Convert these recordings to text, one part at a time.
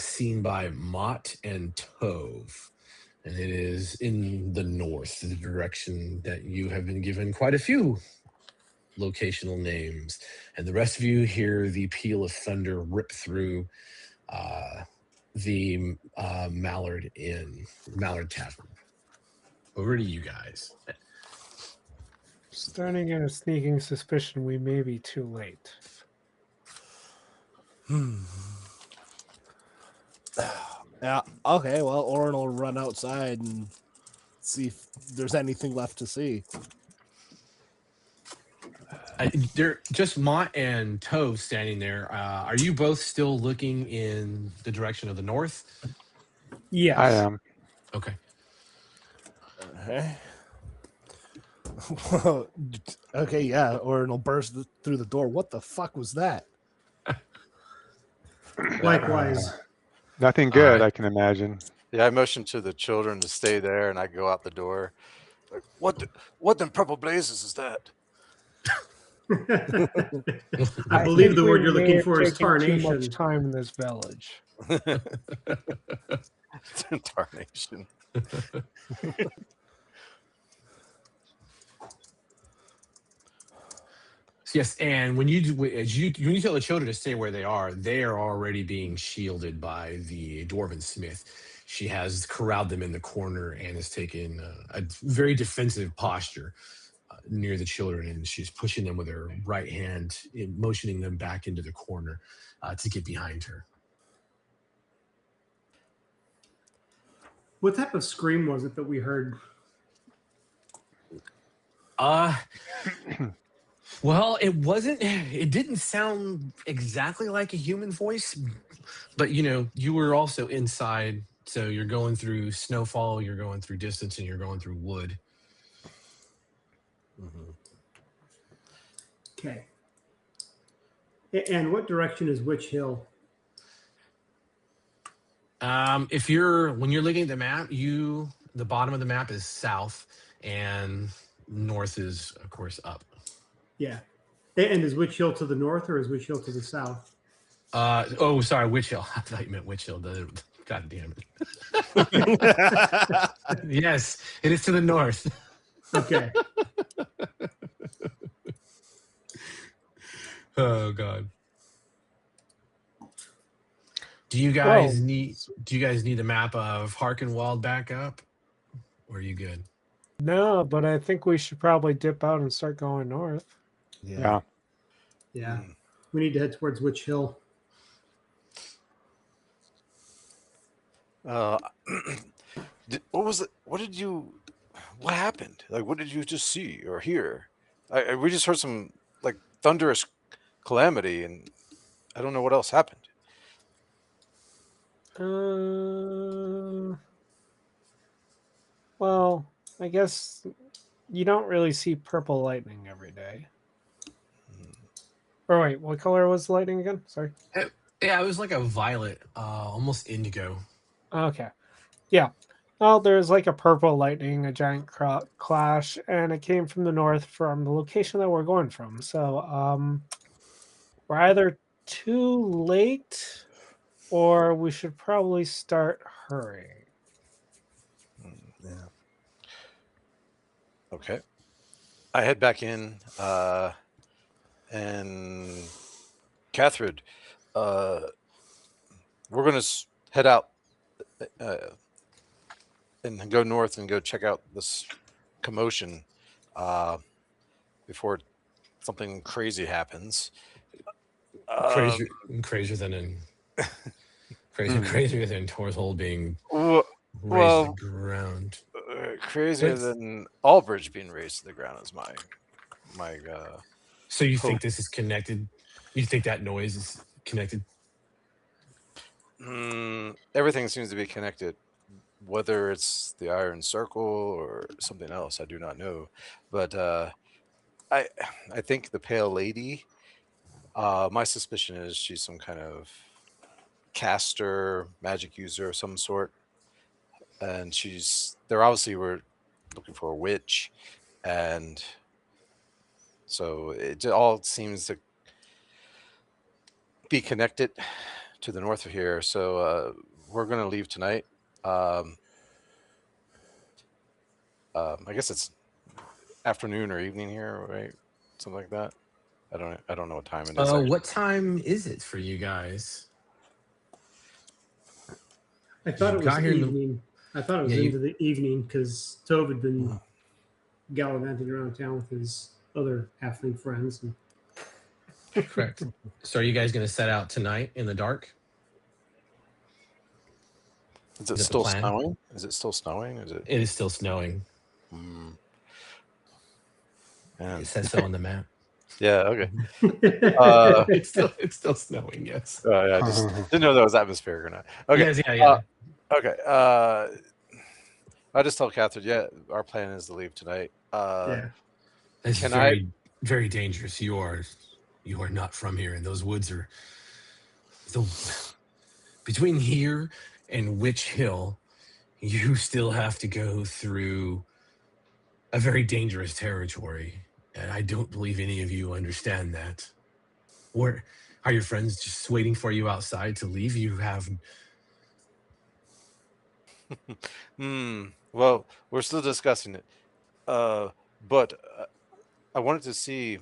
seen by Mott and Tove. And it is in the north, the direction that you have been given quite a few locational names. And the rest of you hear the peal of thunder rip through uh, the Mallard Tavern. Over to you guys. Starting at a sneaking suspicion we may be too late. Yeah. Okay. Well, Orin will run outside and see if there's anything left to see. They're just Mott and Tove standing there. Are you both still looking in the direction of the north? Yes. I am. Okay. Okay. Okay. Yeah. Orin will burst through the door. What the fuck was that? Likewise. Nothing good, right. I can imagine. Yeah, I motioned to the children to stay there, and I go out the door. Like, what in purple blazes is that? I believe the think word we you're may looking have for is taken too much tarnation. time in this village. Tarnation. Yes, and when you tell the children to stay where they are already being shielded by the dwarven smith. She has corralled them in the corner and has taken a very defensive posture near the children, and she's pushing them with her right hand, motioning them back into the corner to get behind her. What type of scream was it that we heard? Well, it didn't sound exactly like a human voice, but you were also inside, so you're going through snowfall, you're going through distance, and you're going through wood. Mm-hmm. Okay. And what direction is Witch Hill? When you're looking at the map, the bottom of the map is south, and north is, of course, up. Yeah. And is Witch Hill to the north or is Witch Hill to the south? Sorry, Witch Hill. I thought you meant Witch Hill. God damn it. Yes, it is to the north. Okay. Oh God. Do you guys need a map of Harkenwald back up? Or are you good? No, but I think we should probably dip out and start going north. Yeah. Yeah. We need to head towards Witch Hill. What was it? What happened? Like, what did you just see or hear? We just heard some like thunderous calamity, and I don't know what else happened. Well, I guess you don't really see purple lightning every day. Or wait, what color was the lightning again? Sorry. Yeah, it was like a violet, almost indigo. Okay. Yeah. Well, there's like a purple lightning, a giant clash, and it came from the north from the location that we're going from. So we're either too late or we should probably start hurrying. Yeah. Okay. I head back in, and Catherine, we're going to head out and go north and go check out this commotion before something crazy happens. Crazier than Torshol being raised to the ground. Crazier than Albridge being raised to the ground is my. So you think this is connected? You think that noise is connected? Everything seems to be connected. Whether it's the Iron Circle or something else, I do not know. But I think the Pale Lady. My suspicion is she's some kind of caster, magic user of some sort, and they're obviously were looking for a witch, and so it all seems to be connected to the north of here. So we're going to leave tonight. I guess it's afternoon or evening here, right? Something like that. I don't know what time it is. What time is it for you guys? I thought You it was got here in the- evening. I thought it was Yeah, into the evening because Tove had been gallivanting around town with his other halfling friends. And Correct. So are you guys going to set out tonight in the dark? Is it Is that the still plan? snowing? Is it still snowing? Is it? It is still snowing. Man. It says so on the map. Yeah. Okay. It's still snowing. Yes. Yeah. I just didn't know that was atmospheric or not. Okay. Yes, yeah. Okay. I just told Catherine, yeah, our plan is to leave tonight. yeah, It's Can very, very dangerous. You are not from here, and those woods are between here and Witch Hill. You still have to go through a very dangerous territory, and I don't believe any of you understand that. Or are your friends just waiting for you outside to leave? You have. Well, we're still discussing it. But I wanted to see,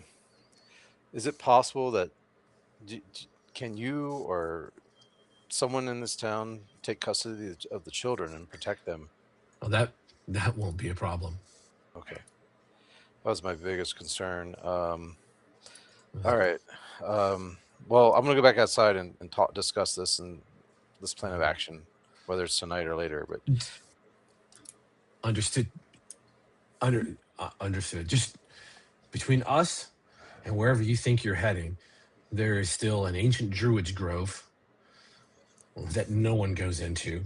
is it possible that can you or someone in this town take custody of the children and protect them? Well, that won't be a problem. Okay. That was my biggest concern. All right. Well, I'm gonna go back outside and discuss this and this plan of action, whether it's tonight or later. But Understood. Understood. Just between us and wherever you think you're heading, there is still an ancient druid's grove that no one goes into.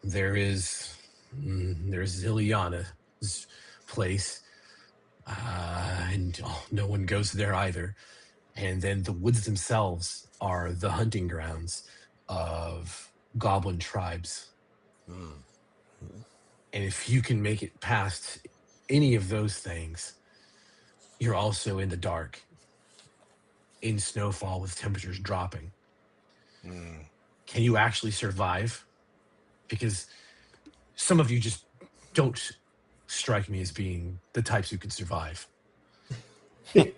There's Ileana's place, and no one goes there either. And then the woods themselves are the hunting grounds of goblin tribes. And if you can make it past any of those things, you're also in the dark, in snowfall with temperatures dropping. Can you actually survive? Because some of you just don't strike me as being the types who can survive. and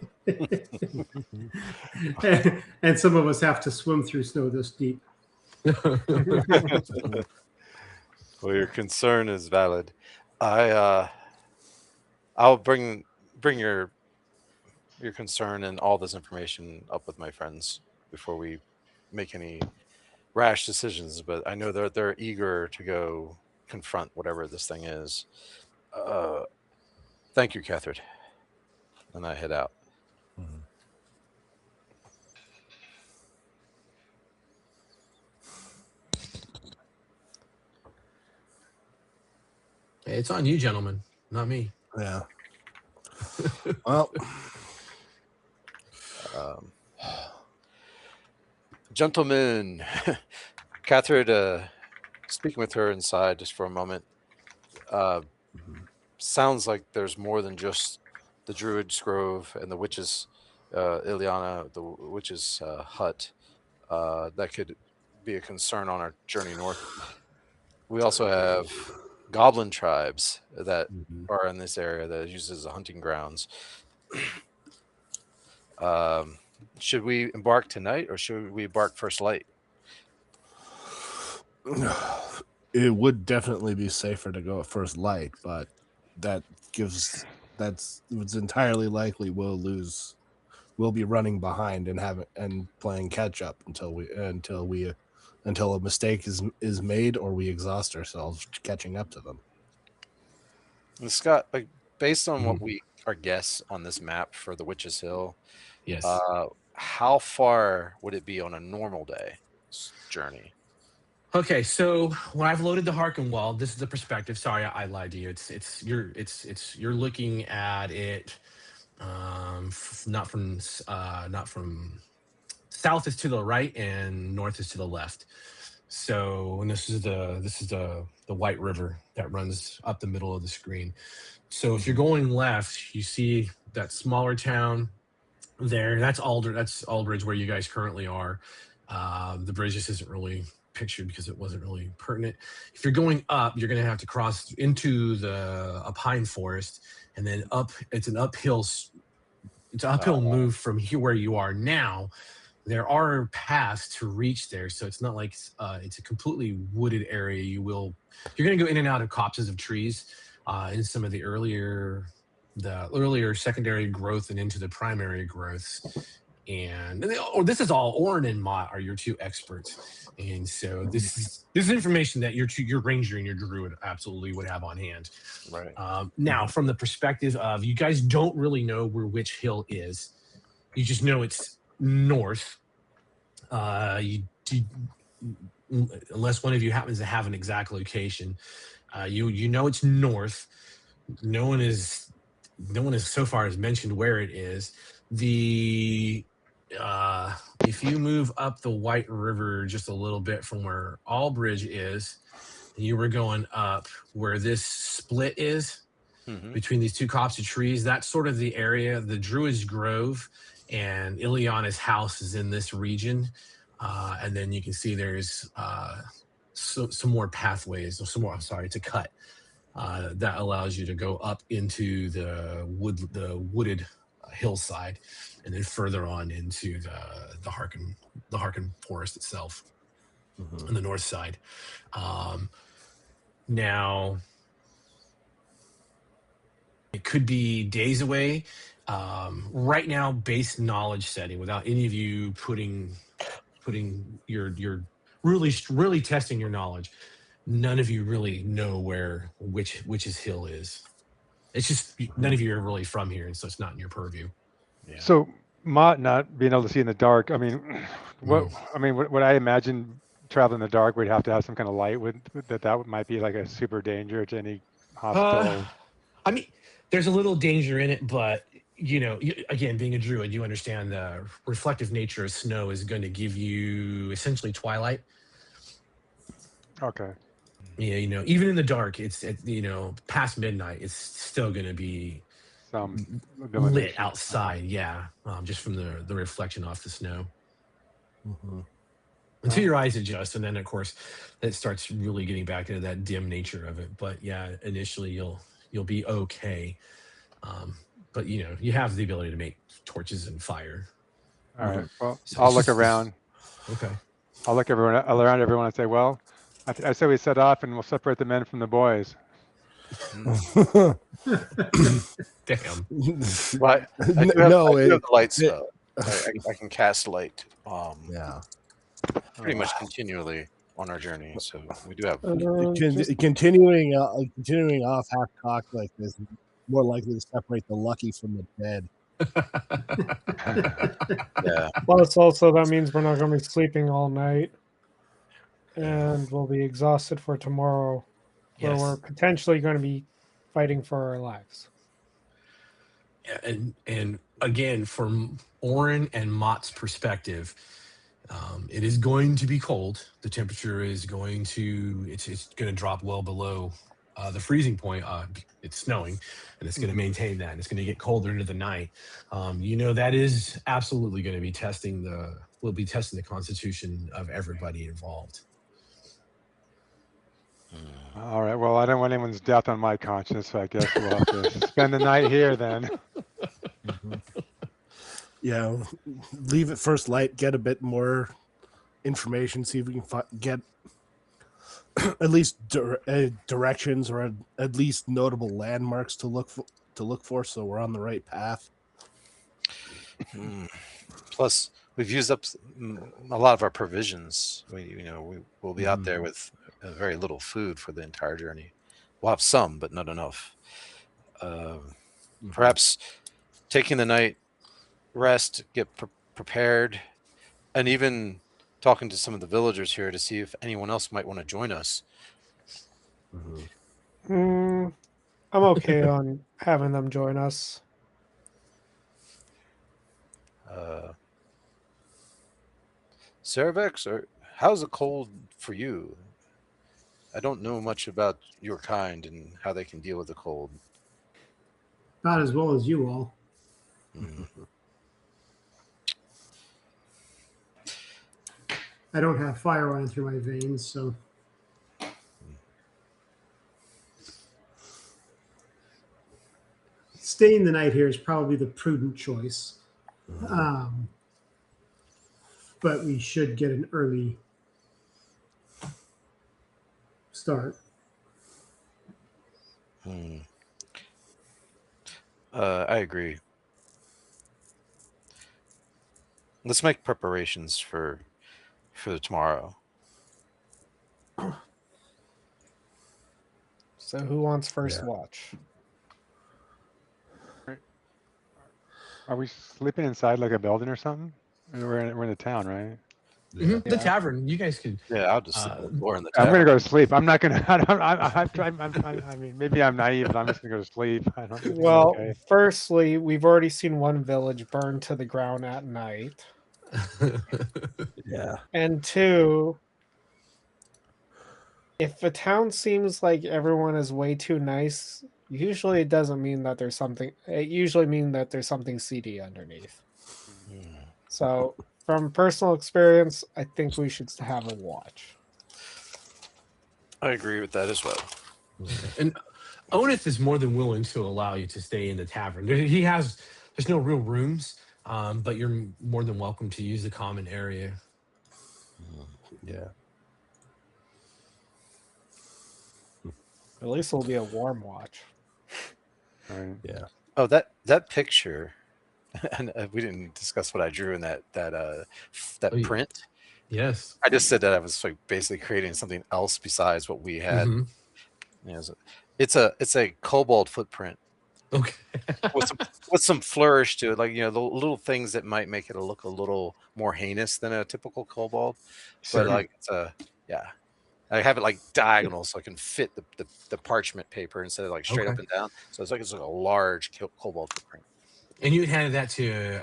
some of us have to swim through snow this deep. Well, your concern is valid. I'll bring your concern and all this information up with my friends before we make any rash decisions. But I know they're eager to go confront whatever this thing is. Thank you, Catherine. And I head out. It's on you, gentlemen, not me. Yeah. Well, Gentlemen, Catherine, speaking with her inside just for a moment, sounds like there's more than just the Druid's Grove and the witches, Ileana, the witches' hut, that could be a concern on our journey north. We also have goblin tribes that are in this area that uses the hunting grounds. Should we embark tonight or should we embark first light? it would definitely be safer to go at first light, but it's entirely likely we'll be running behind and playing catch up until a mistake is made or we exhaust ourselves catching up to them. And Scott, like based on what we our guess on this map for the Witch's Hill, Yes. how far would it be on a normal day journey? Okay, so when I've loaded the Harken Wall, this is the perspective. Sorry, I lied to you. You're looking at it, not from south is to the right and north is to the left. So, and this is the White River that runs up the middle of the screen. So if you're going left, you see that smaller town there. That's Aldridge, where you guys currently are. The bridge just isn't really pictured because it wasn't really pertinent. If you're going up, you're going to have to cross into a pine forest, and then up. It's an uphill. It's an uphill move from here where you are now. There are paths to reach there, so it's not like it's a completely wooded area. You're going to go in and out of copses of trees in some of the earlier secondary growth and into the primary growths. And this is all Orin and Mott are your two experts, and so this is information that your ranger and your druid absolutely would have on hand. Right. Now, from the perspective of you guys don't really know where which hill is, you just know it's north. You unless one of you happens to have an exact location, you know it's north. No one is so far has mentioned where it is. If you move up the White River just a little bit from where Albridge is, you were going up where this split is between these two copse of trees. That's sort of the area. The Druid's Grove and Ileana's house is in this region. And then you can see there's some more pathways, or it's a cut that allows you to go up into the wooded hillside, and then further on into the Harken forest itself on the north side. Now, it could be days away. Right now, base knowledge setting, without any of you putting your really testing your knowledge, none of you really know where which's hill is. It's just none of you are really from here, and so it's not in your purview. Yeah. So Mott not being able to see in the dark. I mean, what I imagine traveling in the dark, we'd have to have some kind of light. That might be like a super danger to any hostile. I mean, there's a little danger in it, but again, being a druid, you understand the reflective nature of snow is going to give you essentially twilight. Okay. Yeah, even in the dark, it's past midnight, it's still going to be Some lit outside. Yeah, just from the reflection off the snow. Until your eyes adjust, and then of course it starts really getting back into that dim nature of it. But yeah, initially you'll be okay. But you have the ability to make torches and fire. All right. Well, So I'll it's look just- around. Okay. I'll look around everyone and say, well, I say we set off and we'll separate the men from the boys. Damn. Well, I do have the light spell. I can cast light. Yeah. Pretty much continually on our journey. So we do have. Continuing off half cocked like this, more likely to separate the lucky from the dead. Yeah. Plus, also that means we're not going to be sleeping all night, and we'll be exhausted for tomorrow, where Yes. we're potentially going to be fighting for our lives. Yeah, and again, from Orin and Mott's perspective, it is going to be cold. The temperature is going to drop well below the freezing point. It's snowing, and it's going to maintain that. And it's going to get colder into the night. That is absolutely going to be testing the constitution of everybody involved. All right. Well, I don't want anyone's death on my conscience, so I guess we'll have to spend the night here then. Yeah, leave it first light, get a bit more information, see if we can get at least directions or at least notable landmarks to look for, so we're on the right path. Plus, we've used up a lot of our provisions. We will be out there with very little food for the entire journey. We'll have some, but not enough. Perhaps taking the night rest, get prepared, and even talking to some of the villagers here to see if anyone else might want to join us. I'm okay on having them join us. Cervex, how's it cold for you? I don't know much about your kind and how they can deal with the cold. Not as well as you all. I don't have fire running through my veins, so staying the night here is probably the prudent choice. But we should get an early start. I agree. Let's make preparations for tomorrow. So who wants first watch? Are we sleeping inside like a building or something? We're in the town, right? Yeah. The tavern. You guys could. Yeah, I'll just sleep on the floor in the I'm tavern. gonna go to sleep. I'm not gonna. I mean, maybe I'm naive, but I'm just gonna go to sleep. I don't think Well, okay. firstly, we've already seen one village burn to the ground at night. Yeah. And two, if a town seems like everyone is way too nice, usually it doesn't mean that there's something. It usually means that there's something seedy underneath. So, from personal experience, I think we should have a watch. I agree with that as well. And Oneth is more than willing to allow you to stay in the tavern. There's no real rooms, but you're more than welcome to use the common area. Yeah. At least it'll be a warm watch. Right. Yeah. Oh, that picture, and we didn't discuss what I drew in that Oh, yeah. print. Yes. I just said that I was like basically creating something else besides what we had. Mhm. You know, it's a kobold footprint Okay. with some flourish to it, like the little things that might make it look a little more heinous than a typical kobold. Sure. But like I have it like diagonal so I can fit the parchment paper instead of like straight up and down. So it's like a large kobold footprint. And you handed that to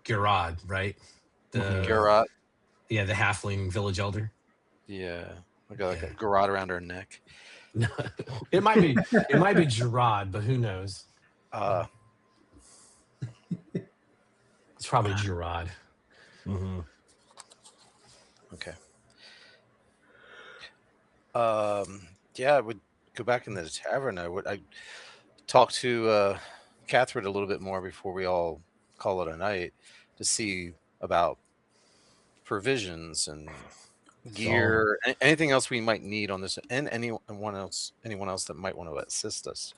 Gerard, right? Garrot. Yeah, the halfling village elder. Yeah, I got like a garrote around her neck. It might be Gerard, but who knows? It's probably Gerard. Mm-hmm. Okay. Yeah, I would go back in the tavern. I talk to Catherine a little bit more before we all call it a night to see about provisions and gear, anything else we might need on this, and anyone else that might want to assist us.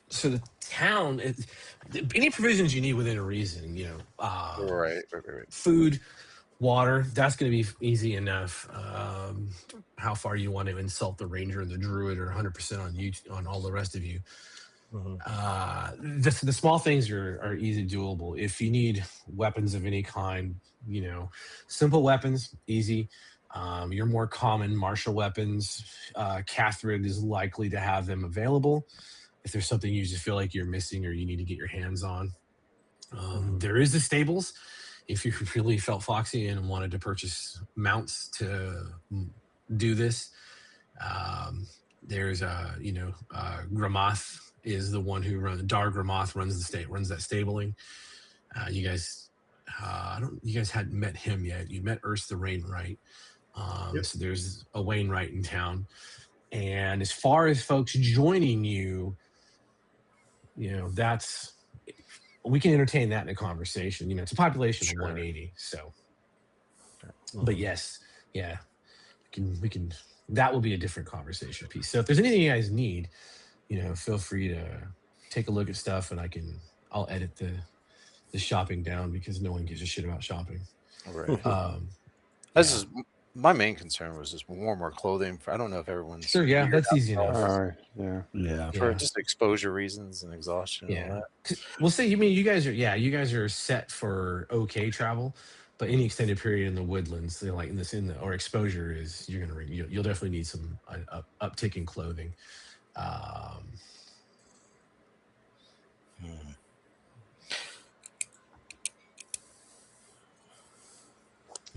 So the town, any provisions you need within a reason, Right. food, water, that's going to be easy enough. How far you want to insult the ranger and the druid, or 100% on you, on all the rest of you. The small things are easy doable. If you need weapons of any kind, simple weapons, easy. Your more common martial weapons, Catherine is likely to have them available. If there's something you just feel like you're missing or you need to get your hands on, there is the stables. If you really felt foxy and wanted to purchase mounts to do this, there's Gramath is the one who runs. Dar Gramath runs that stabling. You guys hadn't met him yet. You met Urs the Wainwright. So there's a Wainwright in town. And as far as folks joining you, that's, we can entertain that in a conversation. It's a population of 180. So, but yes, yeah, we can. That will be a different conversation piece. So if there's anything you guys need, feel free to take a look at stuff, and I'll edit the shopping down because no one gives a shit about shopping. Right. This is my main concern was just warmer clothing. I don't know if everyone's sure. Yeah, that's easy enough. Yeah. For just exposure reasons and exhaustion. And all that. We'll say you guys are set for okay travel, but any extended period in the woodlands, like or exposure is you'll definitely need some uptick in clothing.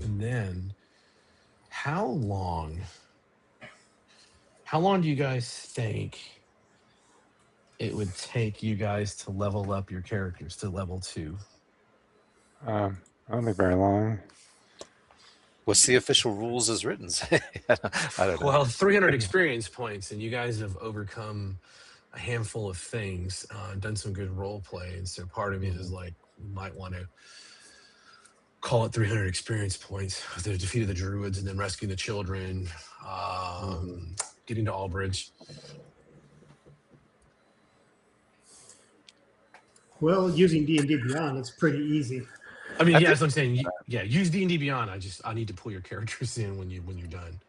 And then how long do you guys think it would take you guys to level up your characters to level 2? I don't think very long. What's the official rules as written say? I don't know. Well, 300 experience points, and you guys have overcome a handful of things, done some good role play, and so part of me is like, you might want to call it 300 experience points. The defeat of the druids, and then rescuing the children, getting to Albridge. Well, using D&D Beyond, it's pretty easy. I mean, yeah, that's what I'm saying. Yeah, use D&D Beyond. I need to pull your characters in when you're done.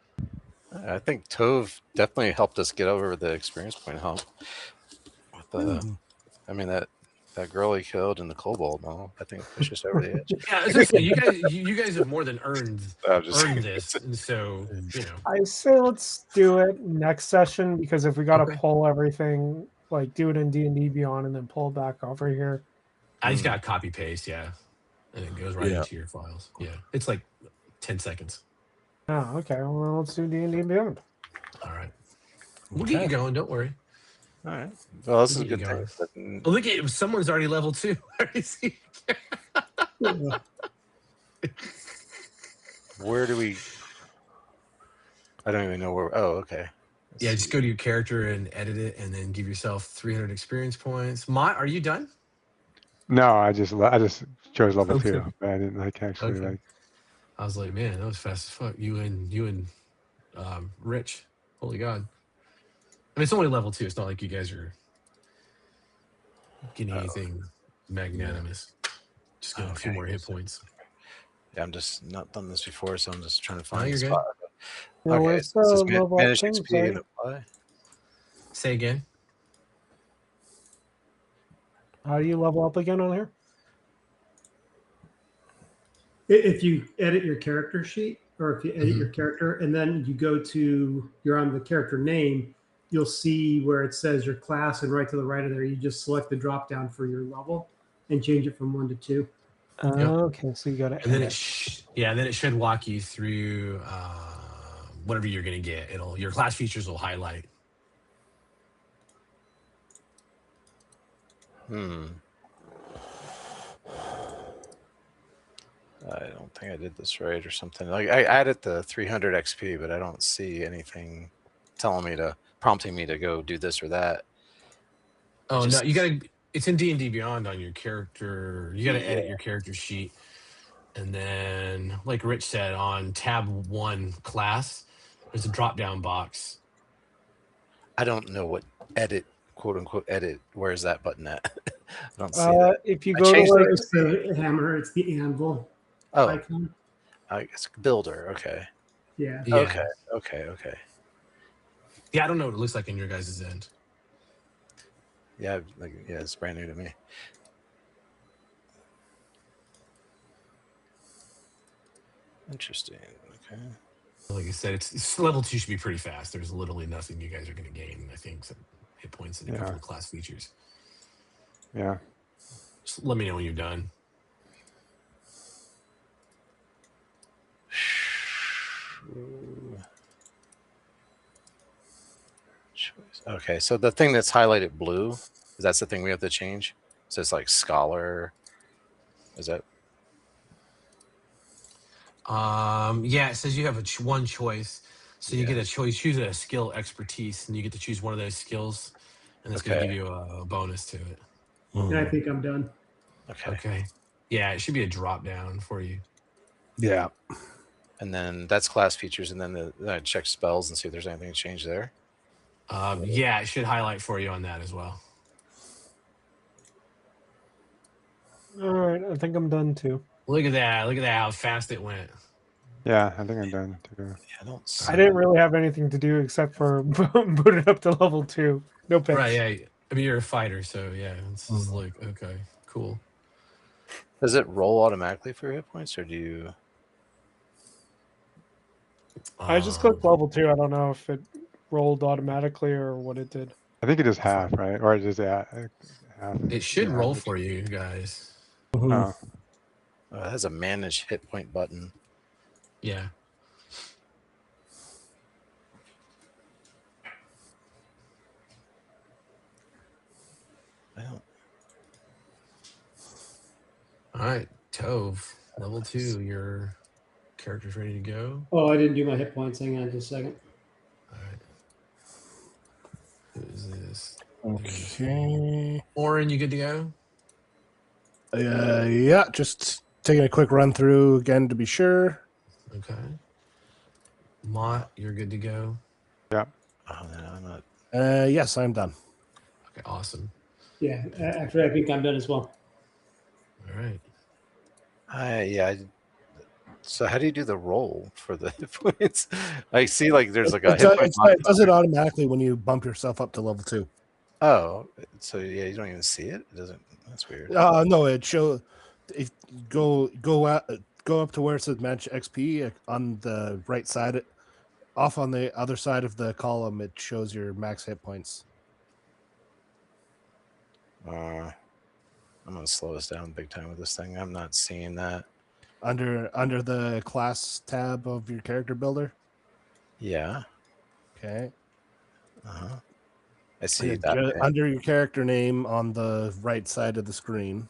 I think Tove definitely helped us get over the experience point hump. With the, I mean that girl he killed in the kobold, no, I think pushed us over the edge. Yeah, that's what I'm saying. You guys have more than earned this, and so I say let's do it next session, because if we got to Okay. pull everything, like do it in D&D Beyond and then pull back over here. I just got copy paste, yeah, and it goes right Yeah. into your files. Yeah, it's like 10 seconds. Oh, okay. Well, let's do D&D Beyond. All right, we'll get you going. Don't worry. All right. Well, this is a We'll good get you thing. Look at someone's already level 2. Where do we? I don't even know where. Oh, okay. Yeah, just go to your character and edit it, and then give yourself 300 experience points. Are you done? No, I just chose level Okay. 2, but I didn't actually Okay. I was like, man, that was fast as fuck. You and Rich. Holy God. I mean, it's only level 2. It's not like you guys are getting anything magnanimous. Just getting a few more hit points. Yeah, I'm just not done this before, so I'm just trying to find No, a you're good. spot. Yeah, Okay, where's so this the is level managed thing? XP Sorry. and apply. Say again. How do you level up again on here? If you edit your character sheet, or if you edit your character and then you go to, you're on the character name, you'll see where it says your class, and right to the right of there, you just select the drop down for your level and change it from 1 to 2. Okay, so you got to And then edit. then it should walk you through whatever you're gonna get. Your class features will highlight. I don't think I did this right or something. Like I added the 300 XP, but I don't see anything prompting me to go do this or that. Oh no, you gotta. It's in D&D Beyond on your character. You gotta edit your character sheet, and then, like Rich said, on tab 1 class, there's a drop down box. I don't know what edit, quote unquote edit. Where's that button at? I don't see that. If you I go to changed like, It's the hammer, it's the anvil Oh, icon. it's builder. Okay. Yeah. Yeah. Okay. Yeah, I don't know what it looks like in your guys' end. Yeah, it's brand new to me. Interesting. Okay. Like I said, it's level 2 should be pretty fast. There's literally nothing you guys are gonna gain. I think some hit points and a couple of class features. Yeah. Just let me know when you're done. Okay, so the thing that's highlighted blue, that's the thing we have to change. So it's like scholar. Is that? Yeah, it says you have one choice. So you get a choice, choose a skill expertise, and you get to choose one of those skills, and it's going to give you a bonus to it. And I think I'm done. Okay. Yeah, it should be a drop down for you. Yeah. And then that's class features, and then I check spells and see if there's anything to change there. Yeah, it should highlight for you on that as well. all right, I think I'm done too. Look at that! Look at that! How fast it went. Yeah, I think I'm done too. Yeah, I don't see I didn't really have anything to do except for boot it up to level 2. No pitch. Right? Yeah. I mean, you're a fighter, so yeah. It's just like, okay, cool. Does it roll automatically for hit points, or do you? I just clicked level 2. I don't know if it rolled automatically or what it did. I think it is half, right? Or it is half. It should roll for you guys. Oh, It has a manage hit point button. Yeah. I don't. All right, Tove. Level 2, your character's ready to go. Oh, I didn't do my hit points. Hang on just a second. All right. Who is this? Okay. Oren, you good to go? Yeah, just taking a quick run through again to be sure. Okay. Mott, you're good to go. Yeah. Oh, no, I'm not. Yes, I'm done. Okay, awesome. Yeah, after I think I'm done as well. All right. So how do you do the roll for the hit points? I see like there's like a It hit point does it modifier. automatically when you bump yourself up to level 2. Oh, so yeah, you don't even see it. It doesn't. That's weird. No, it show if go up to where it says match XP on the right side. Off on the other side of the column, it shows your max hit points. I'm gonna slow us down big time with this thing. I'm not seeing that. Under the class tab of your character builder. Yeah. Okay. I see that. Under your character name on the right side of the screen,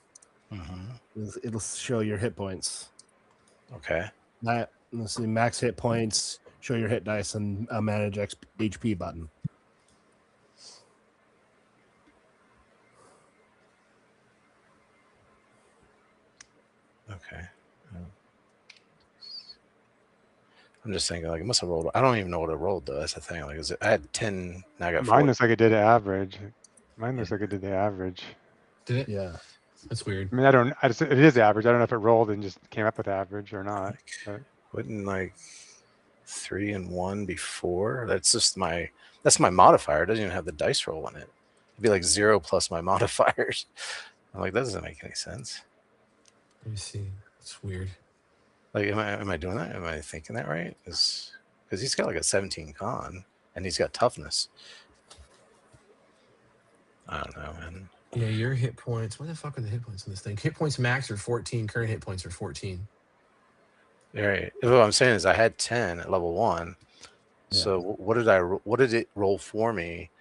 it'll show your hit points. Okay. Let's see, max hit points, show your hit dice, and a manage HP button. Okay. I'm just thinking like it must have rolled. I don't even know what it rolled though. That's the thing. Like, I had 10. Now I got 4. Mine looks like it did average. Mine looks like it did the average. Did it? Yeah. That's weird. I mean, it is average. I don't know if it rolled and just came up with average or not. But Wouldn't like 3 and 1 be 4? That's my modifier. It doesn't even have the dice roll in it. It'd be like 0 plus my modifiers. I'm like, that doesn't make any sense. Let me see. It's weird. Like, am I doing that? Am I thinking that right? Because he's got like a 17 con and he's got toughness. I don't know, man. Yeah, your hit points. What the fuck are the hit points on this thing? Hit points max are 14. Current hit points are 14. All right. What I'm saying is I had 10 at level 1. Yeah. So what did it roll for me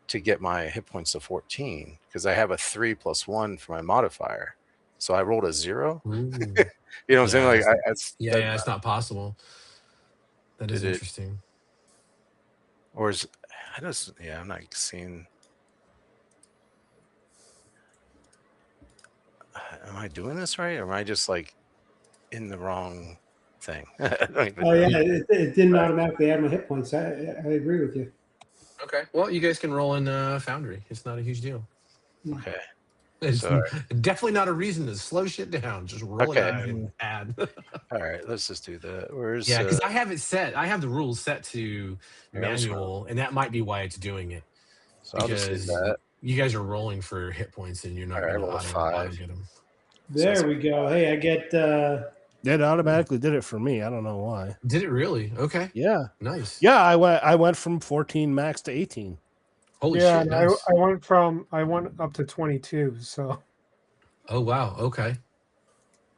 to get my hit points to 14? Because I have a 3 plus 1 for my modifier. So I rolled a 0. You know what I'm saying? Like, it's not possible. That is interesting. Or is I'm not seeing. Am I doing this right, or am I just like in the wrong thing? It didn't automatically add my hit points. I agree with you. Okay. Well, you guys can roll in Foundry. It's not a huge deal. Okay. It's definitely not a reason to slow shit down. Just roll it out and add. All right, let's just do that. Because I have it set. I have the rules set to manual, and that might be why it's doing it. So I'll just do that. You guys are rolling for hit points, and you're not going to auto get them. There we go. Hey, I get. It automatically did it for me. I don't know why. Did it really? Okay. Yeah. Nice. Yeah, I went from 14 max to 18. Holy shit! Nice. I went up to 22. So. Oh wow! Okay.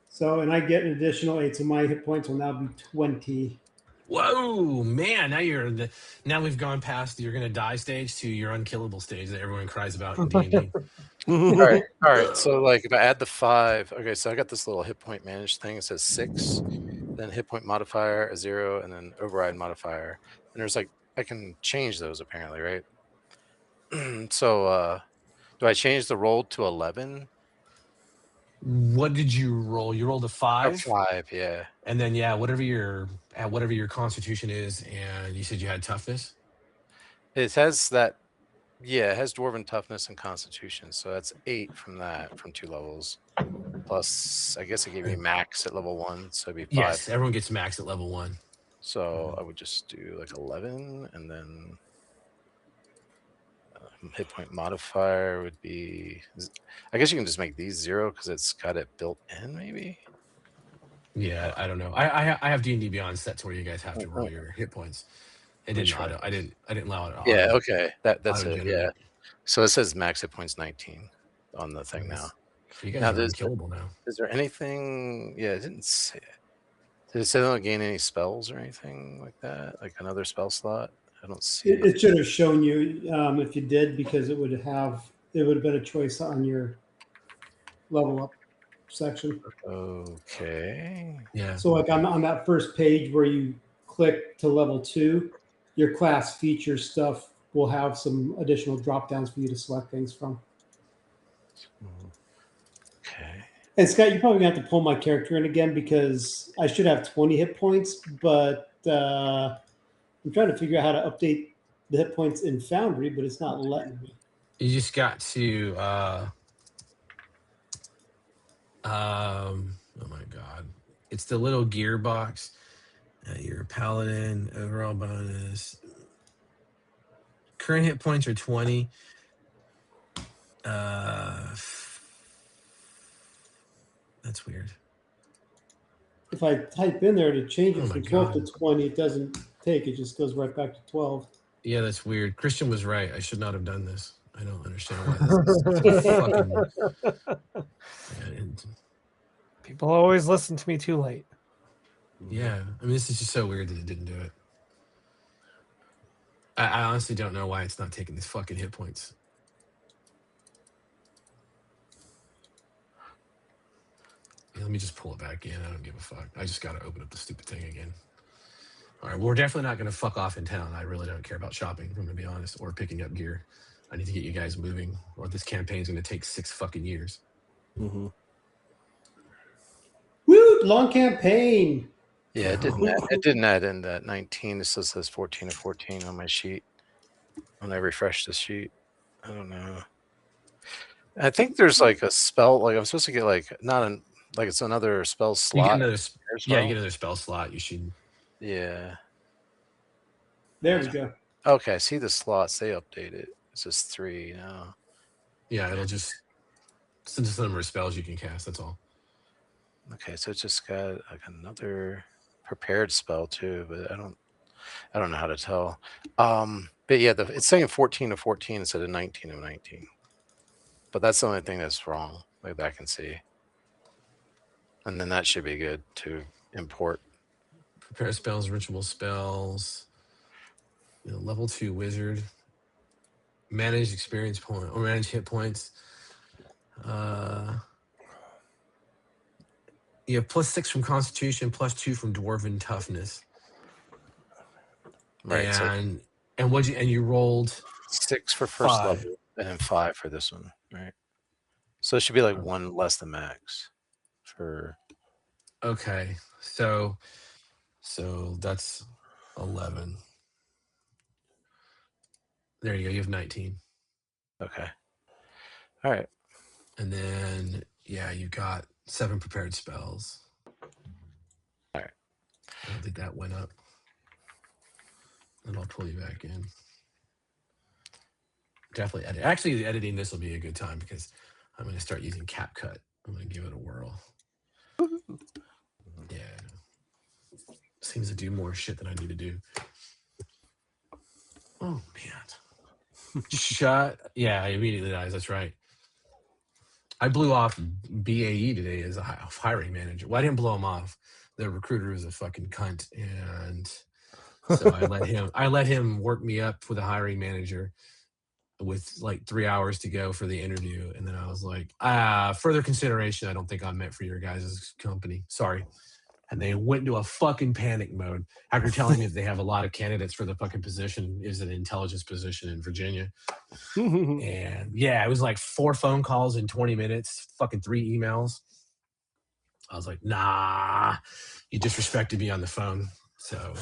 So and I get an additional 8, so my hit points will now be 20. Whoa, man! Now we've gone past the you're gonna die stage to your unkillable stage that everyone cries about in D&D. All right. So like if I add the 5, okay. So I got this little hit point manage thing. It says 6, then hit point modifier a 0, and then override modifier. And there's like I can change those apparently, right? So do I change the roll to 11? What did you roll? You rolled a 5? A 5, yeah. And then whatever your constitution is, and you said you had toughness? It has that. Yeah, it has dwarven toughness and constitution. So that's 8 from 2 levels. Plus, I guess it gave me max at level 1. So it'd be 5. Yes, everyone gets max at level 1. So I would just do like 11, and then hit point modifier would be. I guess you can just make these 0 because it's got it built in, maybe. Yeah, I don't know. I have D&D Beyond set to where you guys have to roll your hit points. It didn't auto. I didn't allow it. Yeah. Okay. That's it. Yeah. So it says max hit points 19 on the thing now. You guys are unkillable now. Is there anything? Yeah, it didn't say. Did it say they don't gain any spells or anything like that? Like another spell slot? I don't see. It should have shown you if you did, because it would have been a choice on your level up. section. Okay. Yeah. So like on that first page where you click to level 2, your class feature stuff will have some additional drop downs for you to select things from. Okay. And Scott, you're probably gonna have to pull my character in again because I should have 20 hit points, but I'm trying to figure out how to update the hit points in Foundry, but it's not letting me. You just got to oh my god. It's the little gearbox. You're a paladin, overall bonus. Current hit points are 20. That's weird. If I type in there to change it Oh my from 12 God. to 20, it doesn't take. It just goes right back to 12. Yeah, that's weird. Christian was right. I should not have done this. I don't understand why this is so fucking. People always listen to me too late. Yeah, I mean, this is just so weird that it didn't do it. I honestly don't know why it's not taking these fucking hit points. Let me just pull it back in. I don't give a fuck. I just got to open up the stupid thing again. All right, well, we're definitely not going to fuck off in town. I really don't care about shopping, I'm going to be honest, or picking up gear. I need to get you guys moving, or this campaign's going to take 6 fucking years. Mm-hmm. Woo! Long campaign. Yeah, it didn't. It didn't add in that 19. It still says 14 of 14 on my sheet. When I refresh the sheet, I don't know. I think there's like a spell. Like I'm supposed to get like not an like it's another spell You slot. get another, spell? yeah, you get another spell slot. You should. Yeah. There we go. Okay, I see the slots. They update it. It's just 3 now. Yeah, it'll just send us the number of spells you can cast. That's all. Okay, so it's just got like another prepared spell too, but I don't know how to tell. But yeah, it's saying 14 of 14 instead of 19 of 19. But that's the only thing that's wrong, like that I can see. And then that should be good to import. Prepare spells, ritual spells. Level 2 wizard. Manage experience point or manage hit points. You have +6 from Constitution, +2 from Dwarven Toughness. Right. And you rolled 6 for first 5. level and then 5 for this one, right? So it should be like 1 less than max for. Okay, so that's 11. There you go. You have 19. Okay. All right. And then you got 7 prepared spells. All right. I don't think that went up. And I'll pull you back in. Definitely edit. Actually, editing this will be a good time because I'm going to start using CapCut. I'm going to give it a whirl. Yeah. Seems to do more shit than I need to do. Oh, man. Yeah, I immediately dies. That's right. I blew off BAE today as a hiring manager. Well, I didn't blow him off. The recruiter is a fucking cunt. And so I let him work me up with a hiring manager with like 3 hours to go for the interview. And then I was like, further consideration, I don't think I'm meant for your guys' company. Sorry. And they went into a fucking panic mode after telling me that they have a lot of candidates for the fucking position. Is an intelligence position in Virginia. And yeah, it was like 4 phone calls in 20 minutes, fucking 3 emails. I was like, nah, you disrespected me on the phone. So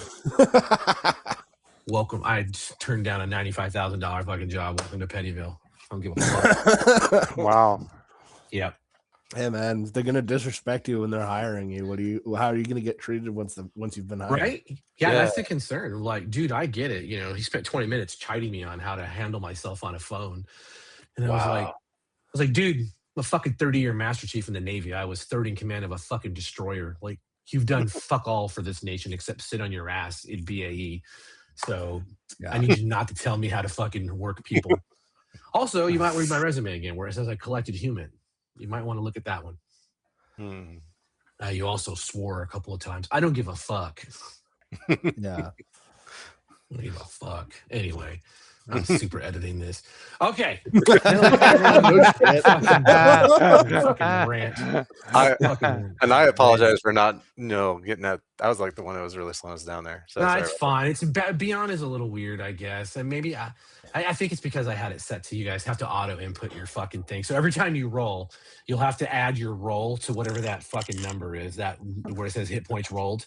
welcome. I turned down a $95,000 fucking job. Welcome to Pettyville. I don't give a fuck. Wow. Yep. Hey man, they're gonna disrespect you when they're hiring you. How are you gonna get treated once you've been hired? Right? Yeah, that's the concern. Like, dude, I get it. He spent 20 minutes chiding me on how to handle myself on a phone. And I was like, dude, I'm a fucking 30-year Master Chief in the Navy. I was third in command of a fucking destroyer. Like, you've done fuck all for this nation except sit on your ass in BAE. So I need you not to tell me how to fucking work people. Also, you might read my resume again where it says I collected human. You might want to look at that one. You also swore a couple of times. I don't give a fuck. Yeah. I don't give a fuck. Anyway, I'm super editing this. Okay. No shit. fucking rant. I Fucking and I rant. apologize for not, getting that. I was like the one that was really slowing us down there. So No, sorry it's about fine. It's Beyond is a little weird, I guess, and maybe I think it's because I had it set to you guys have to auto input your fucking thing. So every time you roll, you'll have to add your roll to whatever that fucking number is. That where it says hit points rolled.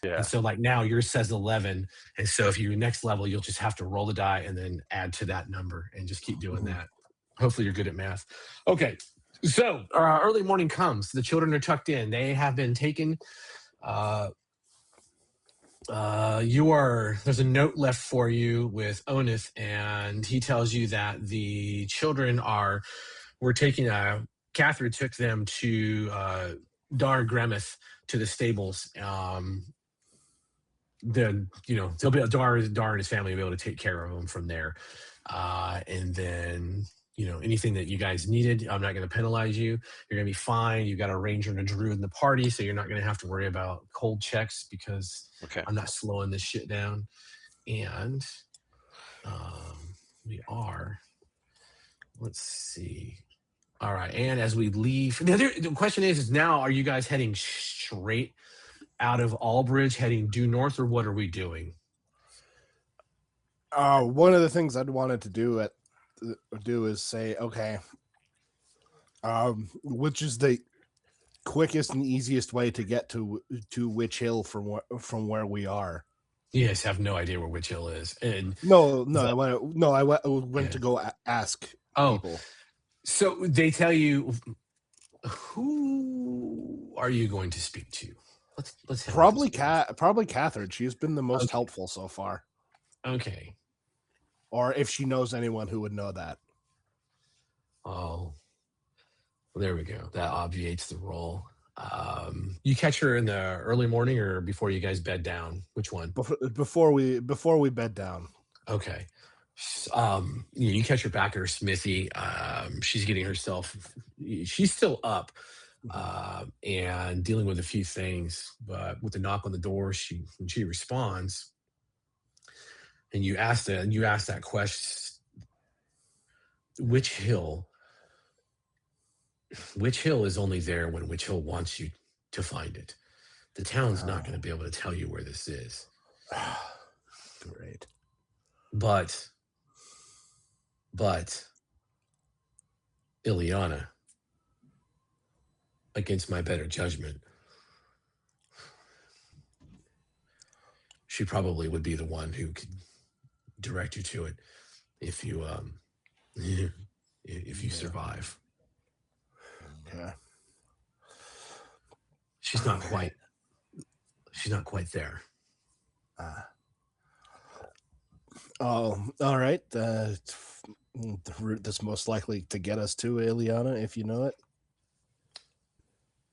that. Yeah. And so like now yours says 11, and so if you're next level, you'll just have to roll the die and then add to that number and just keep doing that. Hopefully you're good at math. Okay, so early morning comes. The children are tucked in. They have been taken. There's a note left for you with Onith, and he tells you that the children were taking Catherine took them to Dar Gremeth to the stables. Then they'll be Dar and his family will be able to take care of them from there. And then anything that you guys needed, I'm not going to penalize you. You're going to be fine. You've got a ranger and a druid in the party, so you're not going to have to worry about cold checks because I'm not slowing this shit down. And let's see. All right. And as we leave, the question is now, are you guys heading straight out of Albridge, heading due north, or what are we doing? One of the things I'd wanted to do is say, okay, which is the quickest and easiest way to get to Witch Hill from where we are? You guys have no idea where Witch Hill is, and I went to go ask people. So they tell you, who are you going to speak to? Let's probably Catherine. She's been the most helpful so far. Okay. Or if she knows anyone who would know that. Oh, well, there we go. That obviates the role. You catch her in the early morning or before you guys bed down? Which one? Before we bed down. Okay. You catch her back at her smithy. She's getting herself. She's still up and dealing with a few things. But with the knock on the door, when she responds, and you ask that question, Witch Hill is only there when Witch Hill wants you to find it. The town's not going to be able to tell you where this is. Great. But Ileana, against my better judgment, she probably would be the one who could direct you to it if you survive. Okay. She's not quite there. All right. The route that's most likely to get us to Ileana, if you know it.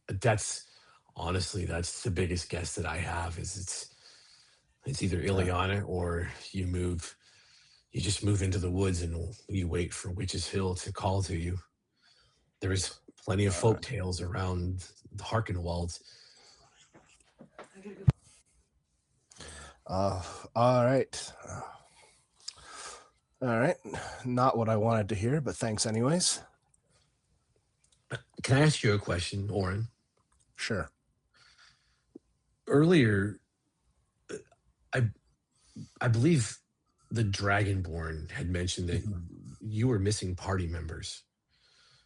That's the biggest guess that I have is it's either Ileana or you just move into the woods and you wait for Witch's Hill to call to you. There's plenty of folk tales around the Harkenwalds. All right. All right. Not what I wanted to hear, but thanks anyways. Can I ask you a question, Oren? Sure. Earlier, I believe the Dragonborn had mentioned that you were missing party members.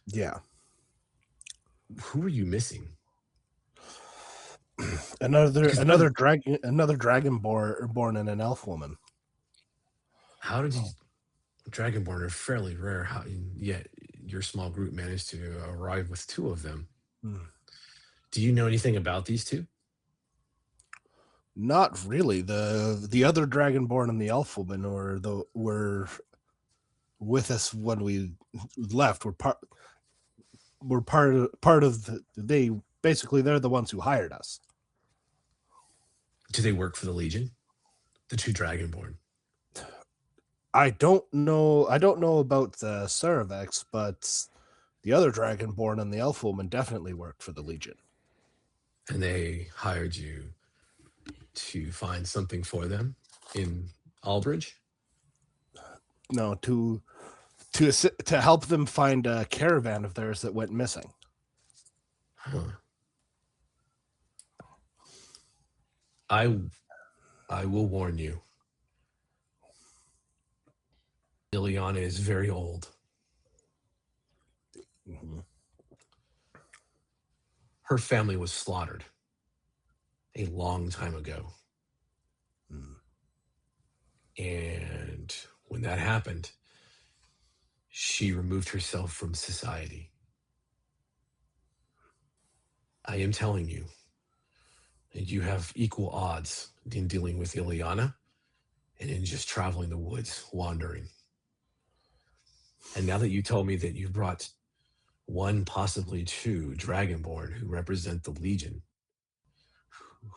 Yeah. Who were you missing? Another dragon born and an elf woman. How did you? Dragonborn are fairly rare. Yet your small group managed to arrive with two of them. Do you know anything about these two? Not really. The other dragonborn and the elf woman were with us when we left. We're part of they basically they're the ones who hired us. Do they work for the Legion? The two Dragonborn. I don't know about the Cervex, but the other Dragonborn and the elf woman definitely worked for the Legion. And they hired you to find something for them in Albridge? no, to help them find a caravan of theirs that went missing. Huh. I will warn you. Ileana is very old. Mm-hmm. Her family was slaughtered a long time ago. Mm. And when that happened, she removed herself from society. I am telling you that you have equal odds in dealing with Ileana and in just traveling the woods, wandering. And now that you told me that you brought one, possibly two Dragonborn who represent the Legion,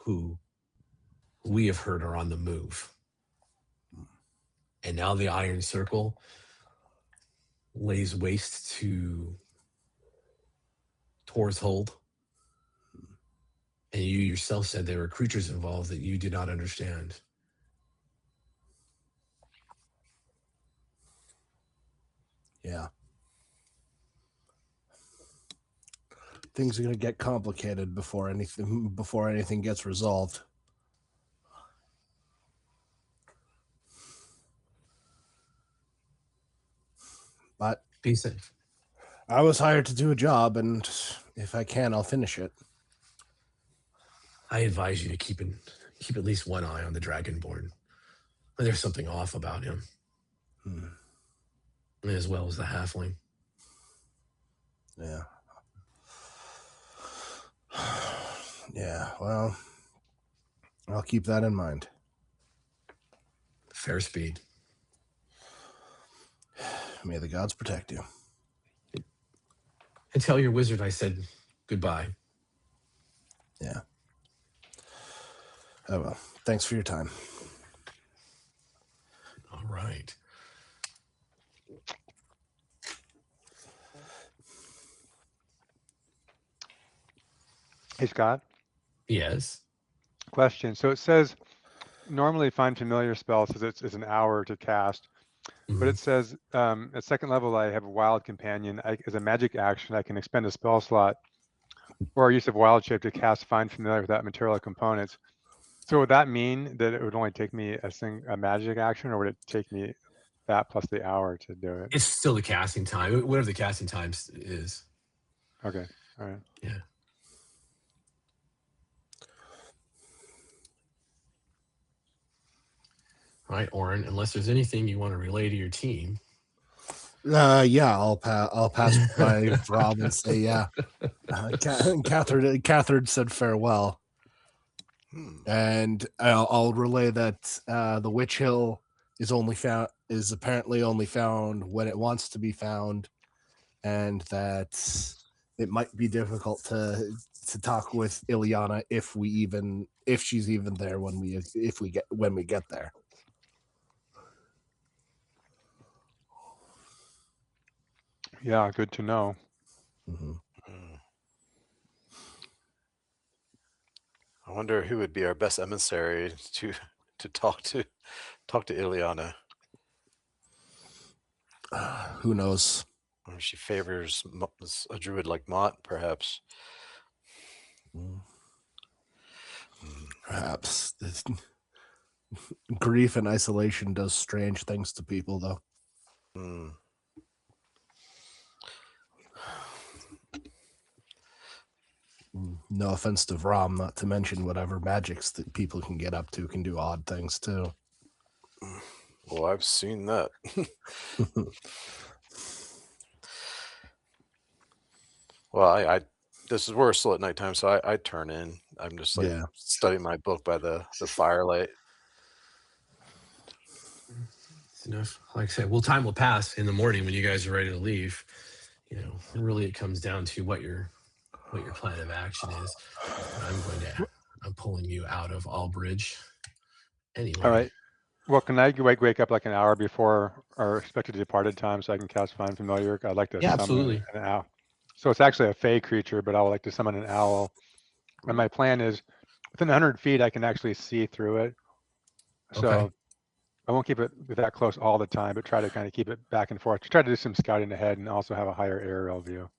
who we have heard are on the move. And now the Iron Circle lays waste to Tor's Hold. And you yourself said there were creatures involved that you did not understand. Yeah. Things are going to get complicated before anything gets resolved. But be safe. I was hired to do a job, and if I can, I'll finish it. I advise you to keep at least one eye on the Dragonborn. There's something off about him, as well as the halfling. Yeah. Yeah, well, I'll keep that in mind. Fair speed. May the gods protect you. And tell your wizard I said goodbye. Yeah. Oh, well. Thanks for your time. All right. Hey, Scott. Yes. Question. So it says normally find familiar spells says it's an hour to cast, but it says at second level I have a wild companion. As a magic action, I can expend a spell slot or use of wild shape to cast find familiar without material components. So would that mean that it would only take me a magic action, or would it take me that plus the hour to do it? It's still the casting time, whatever the casting time is. Okay. All right. Yeah. All right, Oren, unless there's anything you want to relay to your team. Yeah, I'll pass by Rob and say, yeah. Catherine said farewell. And I'll relay that the Witch Hill is apparently only found when it wants to be found, and that it might be difficult to talk with Ileana if she's even there when we get there. Yeah, good to know. Mm-hmm. I wonder who would be our best emissary to talk to Ileana. Who knows? Or she favors a druid like Mott, perhaps. Perhaps. Grief and isolation does strange things to people, though. No offense to Vrom, not to mention whatever magics that people can get up to can do odd things too. Well, I've seen that. Well, we're still at nighttime, so I turn in. I'm just studying my book by the firelight. It's enough. Like I said, time will pass in the morning when you guys are ready to leave. Really it comes down to what your plan of action is. I'm pulling you out of Albridge. Anyway. All right. Well, can I wake up like an hour before our expected departed time so I can cast Find Familiar? I'd like to summon absolutely. an owl. So it's actually a fey creature, but I would like to summon an owl. And my plan is within 100 feet, I can actually see through it. So I won't keep it that close all the time, but try to kind of keep it back and forth. Try to do some scouting ahead and also have a higher aerial view.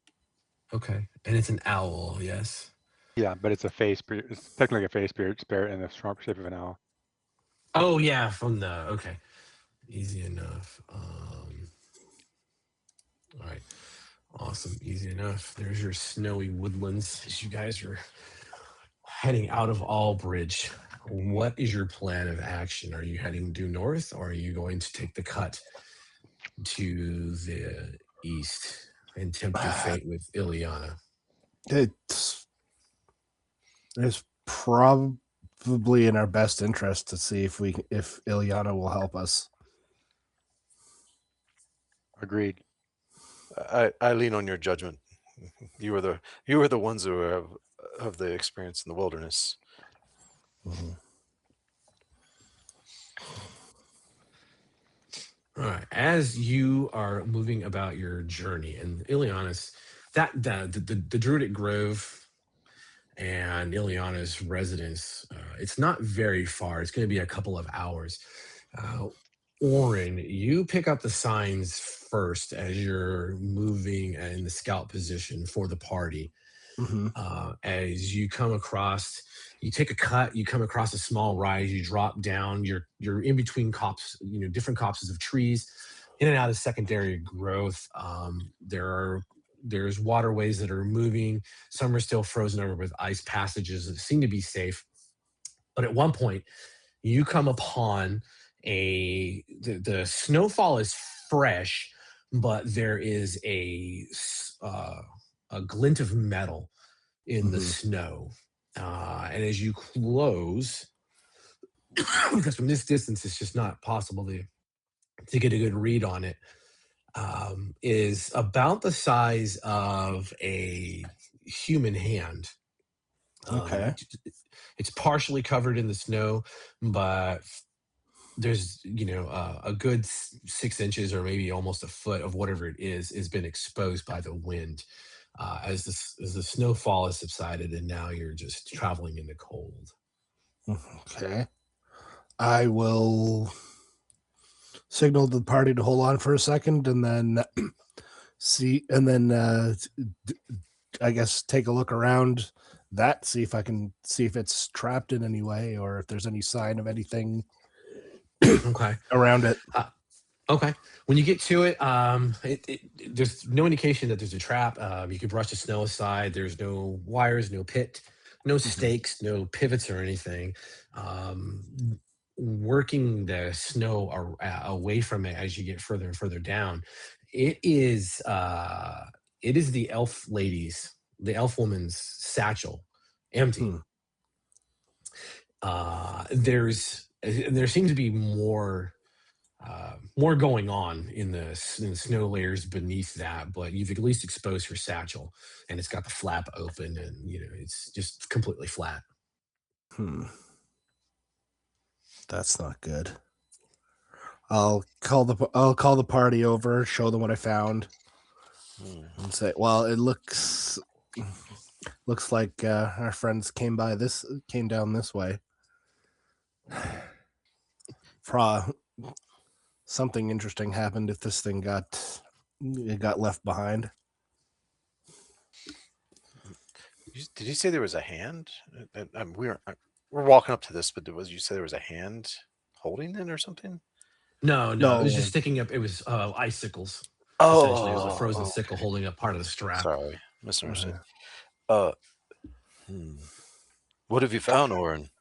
Okay. And it's an owl, yes. Yeah, but it's a face. It's technically a face spirit in the shape of an owl. Oh yeah, from the okay. Easy enough. All right. Awesome. Easy enough. There's your snowy woodlands as you guys are heading out of Albridge. What is your plan of action? Are you heading due north or are you going to take the cut to the east and tempt your fate with Ileana? It's probably in our best interest to see if Ileana will help us. Agreed. I lean on your judgment. You were the ones who have the experience in the wilderness. Mhm. All right. As you are moving about your journey, and Ileana's the Druidic Grove and Ileana's residence, it's not very far. It's going to be a couple of hours. Orin, you pick up the signs first as you're moving in the scout position for the party. Mhm. As you come across, you take a cut, you come across a small rise, you drop down, you're in between different copses of trees, in and out of secondary growth. There's waterways that are moving, some are still frozen over with ice passages that seem to be safe. But at one point, you come upon the snowfall is fresh, but there is a glint of metal in the Mhm. snow. And as you close, because from this distance it's just not possible to get a good read on it, is about the size of a human hand. Okay. It's partially covered in the snow, but there's a good 6 inches or maybe almost a foot of whatever it is has been exposed by the wind, as the snowfall has subsided and now you're just traveling in the cold. Okay. I will signal the party to hold on for a second and then I guess take a look around see if it's trapped in any way or if there's any sign of anything Okay. around it. Okay. When you get to it, there's no indication that there's a trap. You can brush the snow aside. There's no wires, no pit, no stakes, no pivots or anything. Working the snow away from it as you get further and further down, it is the the elf woman's satchel, empty. There seems to be more going on in the snow layers beneath that, but you've at least exposed her satchel, and it's got the flap open, and it's just completely flat. That's not good. I'll call the party over, show them what I found, and say, "Well, it looks like our friends came down this way. Something interesting happened if this thing got left behind." Did you say there was a hand? We're walking up to this, but you say there was a hand holding it or something? No, it was just sticking up. It was icicles. Essentially, it was a frozen sickle holding up part of the strap. Sorry, misunderstood. What have you found, Orin?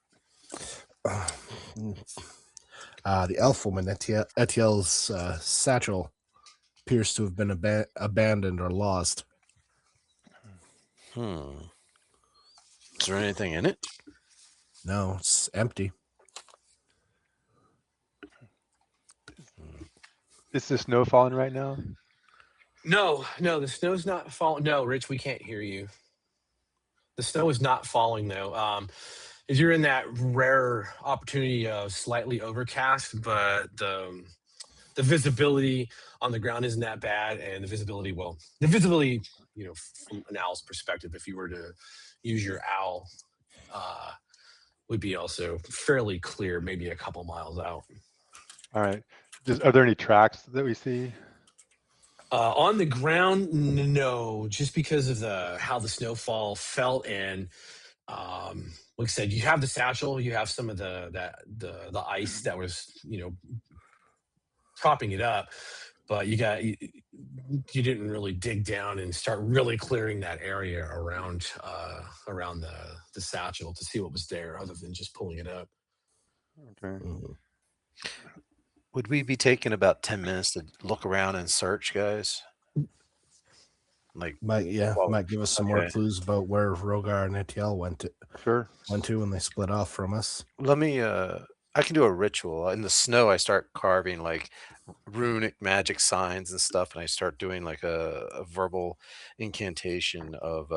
The elf woman, Etiel's satchel appears to have been abandoned or lost. Is there anything in it? No, it's empty. Is the snow falling right now? No, the snow's not falling. No, Rich, we can't hear you. The snow is not falling though. As you're in that rare opportunity of slightly overcast, but the visibility on the ground isn't that bad, and the visibility, from an owl's perspective, if you were to use your owl, would be also fairly clear, maybe a couple miles out. All right. Are there any tracks that we see? On the ground, no, just because of how the snowfall felt, and like I said, you have the satchel, you have some of the ice that was propping it up, but you didn't really dig down and start really clearing that area around the satchel to see what was there, other than just pulling it up. Okay. Would we be taking about 10 minutes to look around and search, guys? Like, Might give us some more okay. clues about where Rogar and Etiel went to when they split off from us. Let me I can do a ritual. In the snow I start carving like runic magic signs and stuff, and I start doing like a verbal incantation of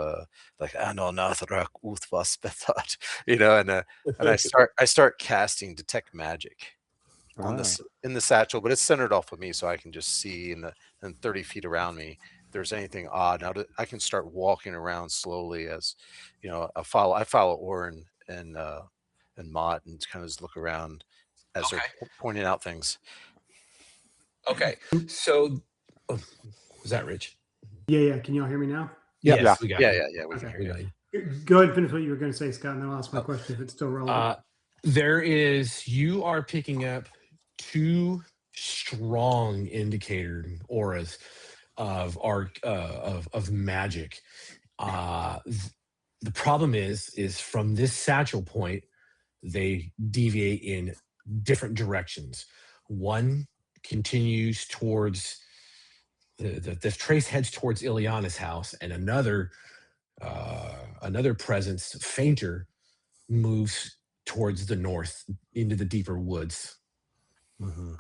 like Ano Nathrak Uthvas Bethat, and I start casting detect magic on this in the satchel, but it's centered off of me, so I can just see in 30 feet around me if there's anything odd. Now I can start walking around slowly as I follow Orin and Mott, and kind of just look around as they're pointing out things. Okay, so was that Rich? Yeah. Can y'all hear me now? Yes, we got you. Yeah. We can hear you. Go ahead and finish what you were going to say, Scott, and then I'll ask my question if it's still relevant. You are picking up 2 strong indicator auras of magic. The problem is from this satchel point, they deviate in different directions. One continues towards the trace heads towards Ileana's house, and another presence, fainter, moves towards the north into the deeper woods. Mm-hmm.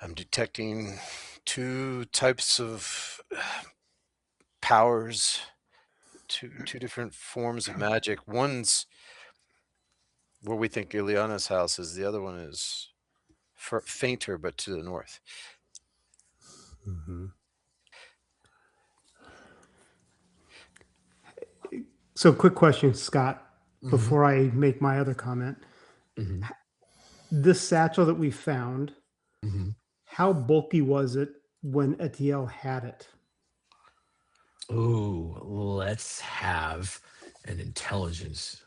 I'm detecting 2 types of powers, two different forms of magic. One's where we think Ileana's house is. The other one is fainter, but to the north. Mm-hmm. So, quick question, Scott, before I make my other comment. Mm-hmm. This satchel that we found, Mm-hmm. how bulky was it when Etiel had it? Ooh, let's have an intelligence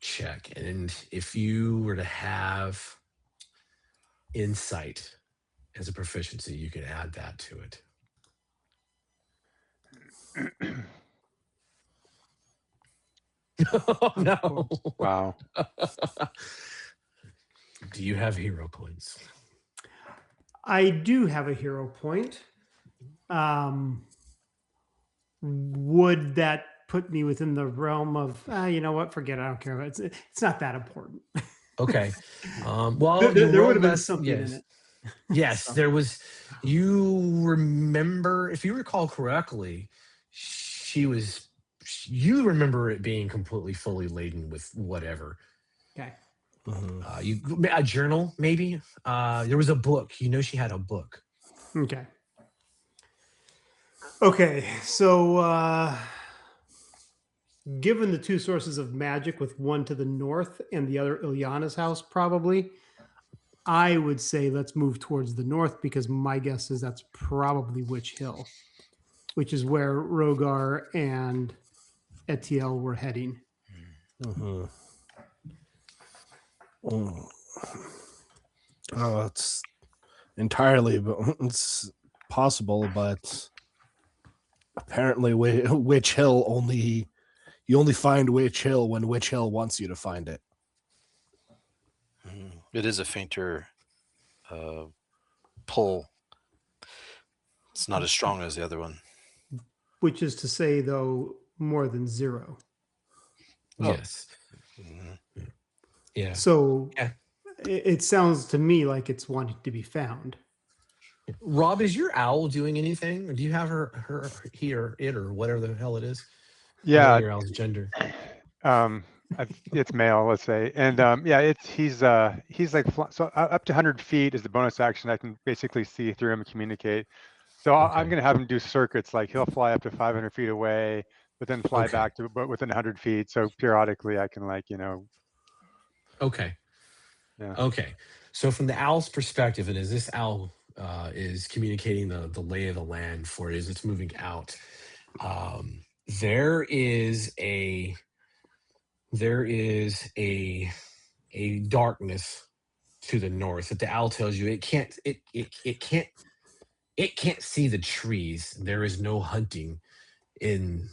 check. And if you were to have insight as a proficiency, you could add that to it. Oh, no. Wow. Do you have hero points? I do have a hero point. Would that put me within the realm of, you know what, forget it, I don't care. It's not that important. Okay. Well, there would have been something in it. Yes, there was. You remember, if you recall correctly, you remember it being completely fully laden with whatever. Okay. A journal, maybe. There was a book. She had a book. Okay. Okay, so given the 2 sources of magic, with one to the north and the other Ileana's house, probably, I would say let's move towards the north, because my guess is that's probably Witch Hill, which is where Rogar and Etiel were heading. Mm-hmm. Oh, it's entirely, it's possible, but apparently Witch Hill you only find Witch Hill when Witch Hill wants you to find it. It is a fainter pull. It's not as strong as the other one. Which is to say, though, more than 0. Yes. Mm-hmm. Yeah. So it sounds to me like it's wanting to be found. Rob, is your owl doing anything? Or do you have he or it or whatever the hell it is? Yeah. Your owl's gender. It's male, let's say, and he's like so up to 100 feet is the bonus action. I can basically see through him and communicate. So I'm going to have him do circuits, like he'll fly up to 500 feet away, but then fly back to within 100 feet. So periodically I can Okay. Yeah. Okay. So from the owl's perspective, and as this owl is communicating the lay of the land for it as it's moving out, um, there is a there is a darkness to the north that the owl tells you it can't see the trees. There is no hunting in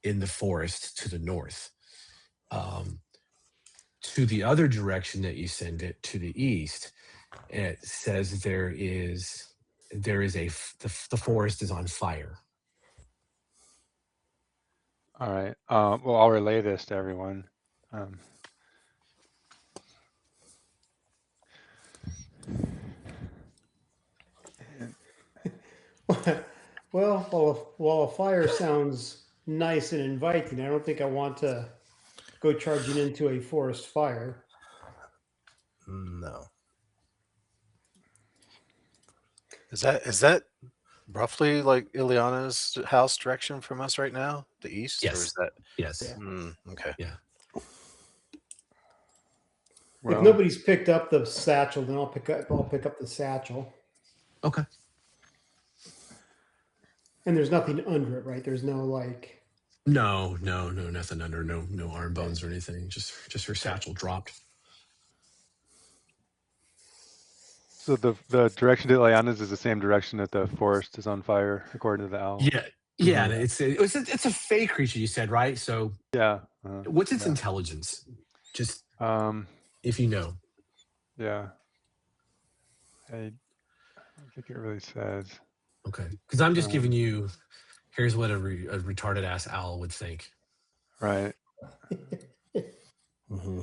the forest to the north. Um, to the other direction that you send it to the east, it says the forest is on fire. All right. Well, I'll relay this to everyone. Well, while a fire sounds nice and inviting, I don't think I want to go charging into a forest fire. No. Is that roughly like Ileana's house direction from us right now? The east? Or is Yes. that Yes. okay. Yeah. If Well, nobody's picked up the satchel, then I'll pick up the satchel. Okay. And there's nothing under it, right? There's no like. No, nothing under, no arm bones or anything. Just her satchel dropped. so the direction to Ileana's is the same direction that the forest is on fire, according to the owl. Yeah. Yeah, and it's a fey creature, you said, right? So Yeah. what's its Yeah. intelligence? Just Um. if you know. Yeah. I don't think it really says. Okay. Because I'm just giving Um, you here's what a retarded ass owl would think. Right. Mm-hmm.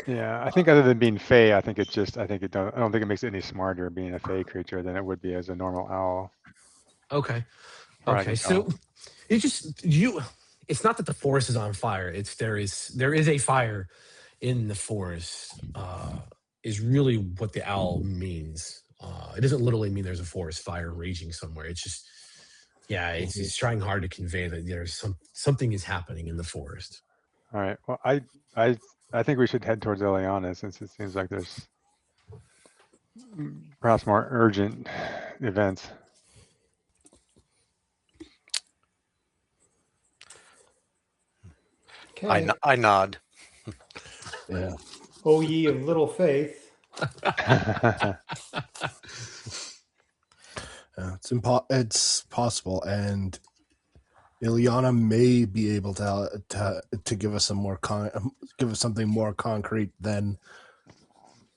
Yeah. I think other than being fey, I think I don't think it makes it any smarter being a fey creature than it would be as a normal owl. Okay. Or I Okay. can So tell. it's not that the forest is on fire. There is a fire in the forest, is really what the owl means. It doesn't literally mean there's a forest fire raging somewhere. It's just, yeah, it's trying hard to convey that there's something is happening in the forest. All right. Well, I think we should head towards Ileana since it seems like there's perhaps more urgent events. Okay. I nod. Yeah. O ye of little faith. It's possible, and Ileana may be able to give us something more concrete than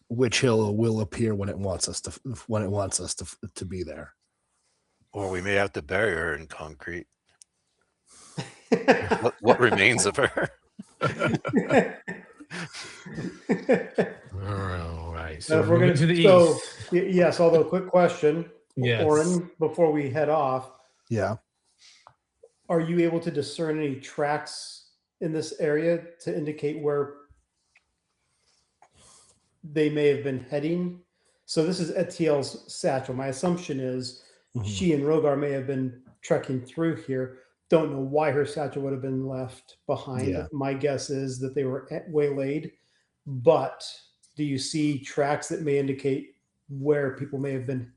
Witch Hill will appear when it wants us to be there. Or we may have to bury her in concrete. What remains of her? All right. So So if we're we're moving gonna, to the so east. yes. Although, quick question, Yes. Oren, before we head off, Yeah. are you able to discern any tracks in this area to indicate where they may have been heading? So this is Etiel's satchel. My assumption is she and Rogar may have been trekking through here. Don't know why her satchel would have been left behind. Yeah. My guess is that they were waylaid. But do you see tracks that may indicate where people may have been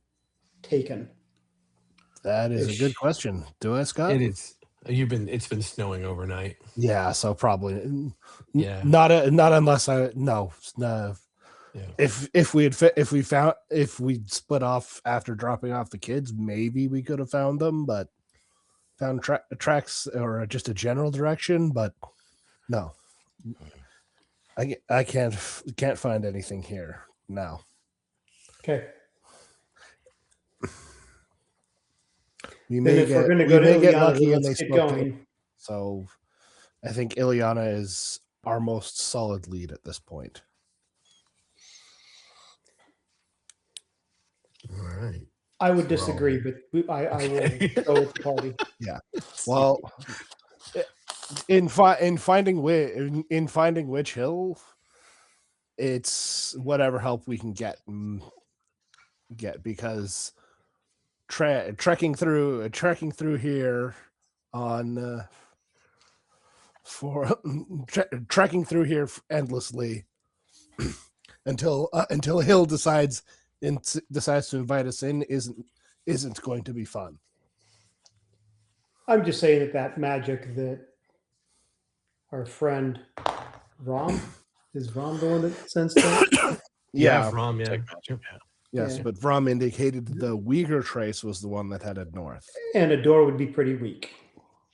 taken? That is a good question. Do I, Scott? It is. It's been snowing overnight. Yeah, so probably. Yeah. Not unless no. Yeah. If we'd split off after dropping off the kids, maybe we could have found them, but found tracks or just a general direction, but no. I can't find anything here now. Okay. We Then may if we're get going to go to get Ileana, lucky then and they let's get split things. going. So I think Ileana is our most solid lead at this point. All right. I would disagree, but I will go with the party. Yeah. Well, in finding Witch Hill, it's whatever help we can get because trekking through here on trekking through here endlessly until Hill decides to invite us in isn't going to be fun. I'm just saying that magic that our friend Rom, is Rom the one that sensed that? Yeah, Rom, yeah. Magic, yeah. Yes, Yeah. but Vrom indicated the Uyghur trace was the one that headed north. And a door would be pretty weak.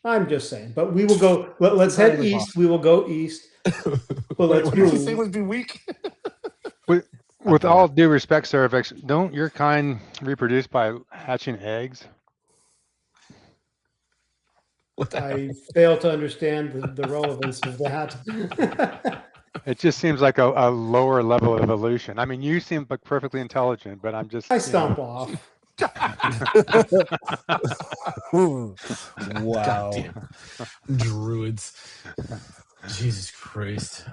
I'm just saying. But we will go. Let's head Entirely east. We will go east. But let's what did you say move. would be weak? With all due respect, Cervix, don't your kind reproduce by hatching eggs? What the hell? I fail to understand the relevance of that. It just seems like a lower level of evolution. I mean, you seem like perfectly intelligent, but I'm just. I stomp off. Wow. Goddamn. Druids. Jesus Christ.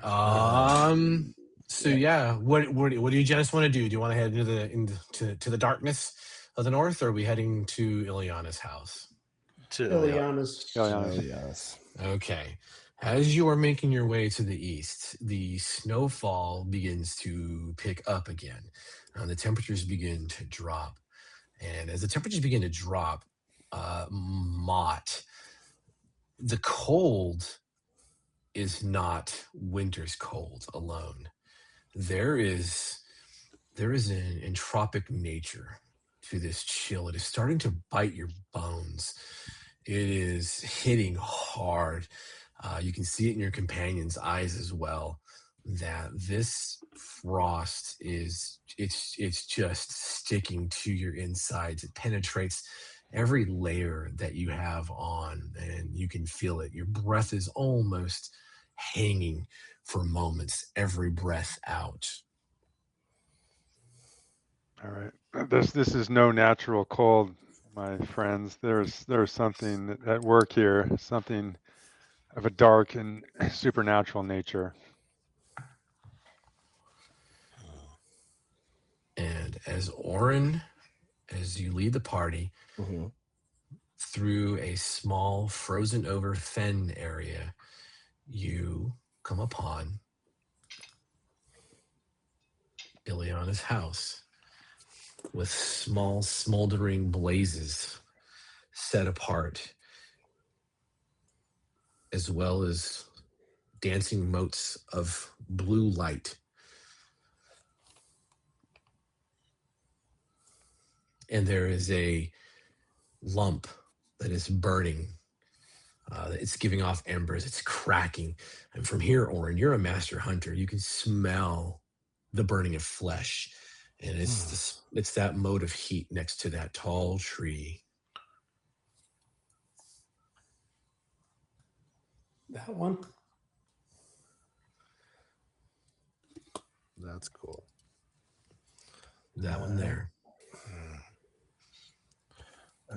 So yeah, what do you just want to do? Do you want to head into the darkness of the north, or are we heading to Ileana's house? To Ileana's. Yes. Okay. As you are making your way to the east, the snowfall begins to pick up again. The temperatures begin to drop. And as the temperatures begin to drop, Mott, the cold is not winter's cold alone. There is an entropic nature to this chill. It is starting to bite your bones. It is hitting hard. You can see it in your companion's eyes as well, that this frost it's just sticking to your insides. It penetrates every layer that you have on, and you can feel it. Your breath is almost hanging for moments, every breath out. All right. This is no natural cold, my friends. There's something at work here, something of a dark and supernatural nature. And as Orin, as you lead the party through a small frozen over fen area, you come upon Ileana's house with small smoldering blazes set apart, as well as dancing motes of blue light. And there is a lump that is burning. It's giving off embers. It's cracking. And from here, Orin, you're a master hunter. You can smell the burning of flesh. And it's that mode of heat next to that tall tree. That one. That's cool. That one there.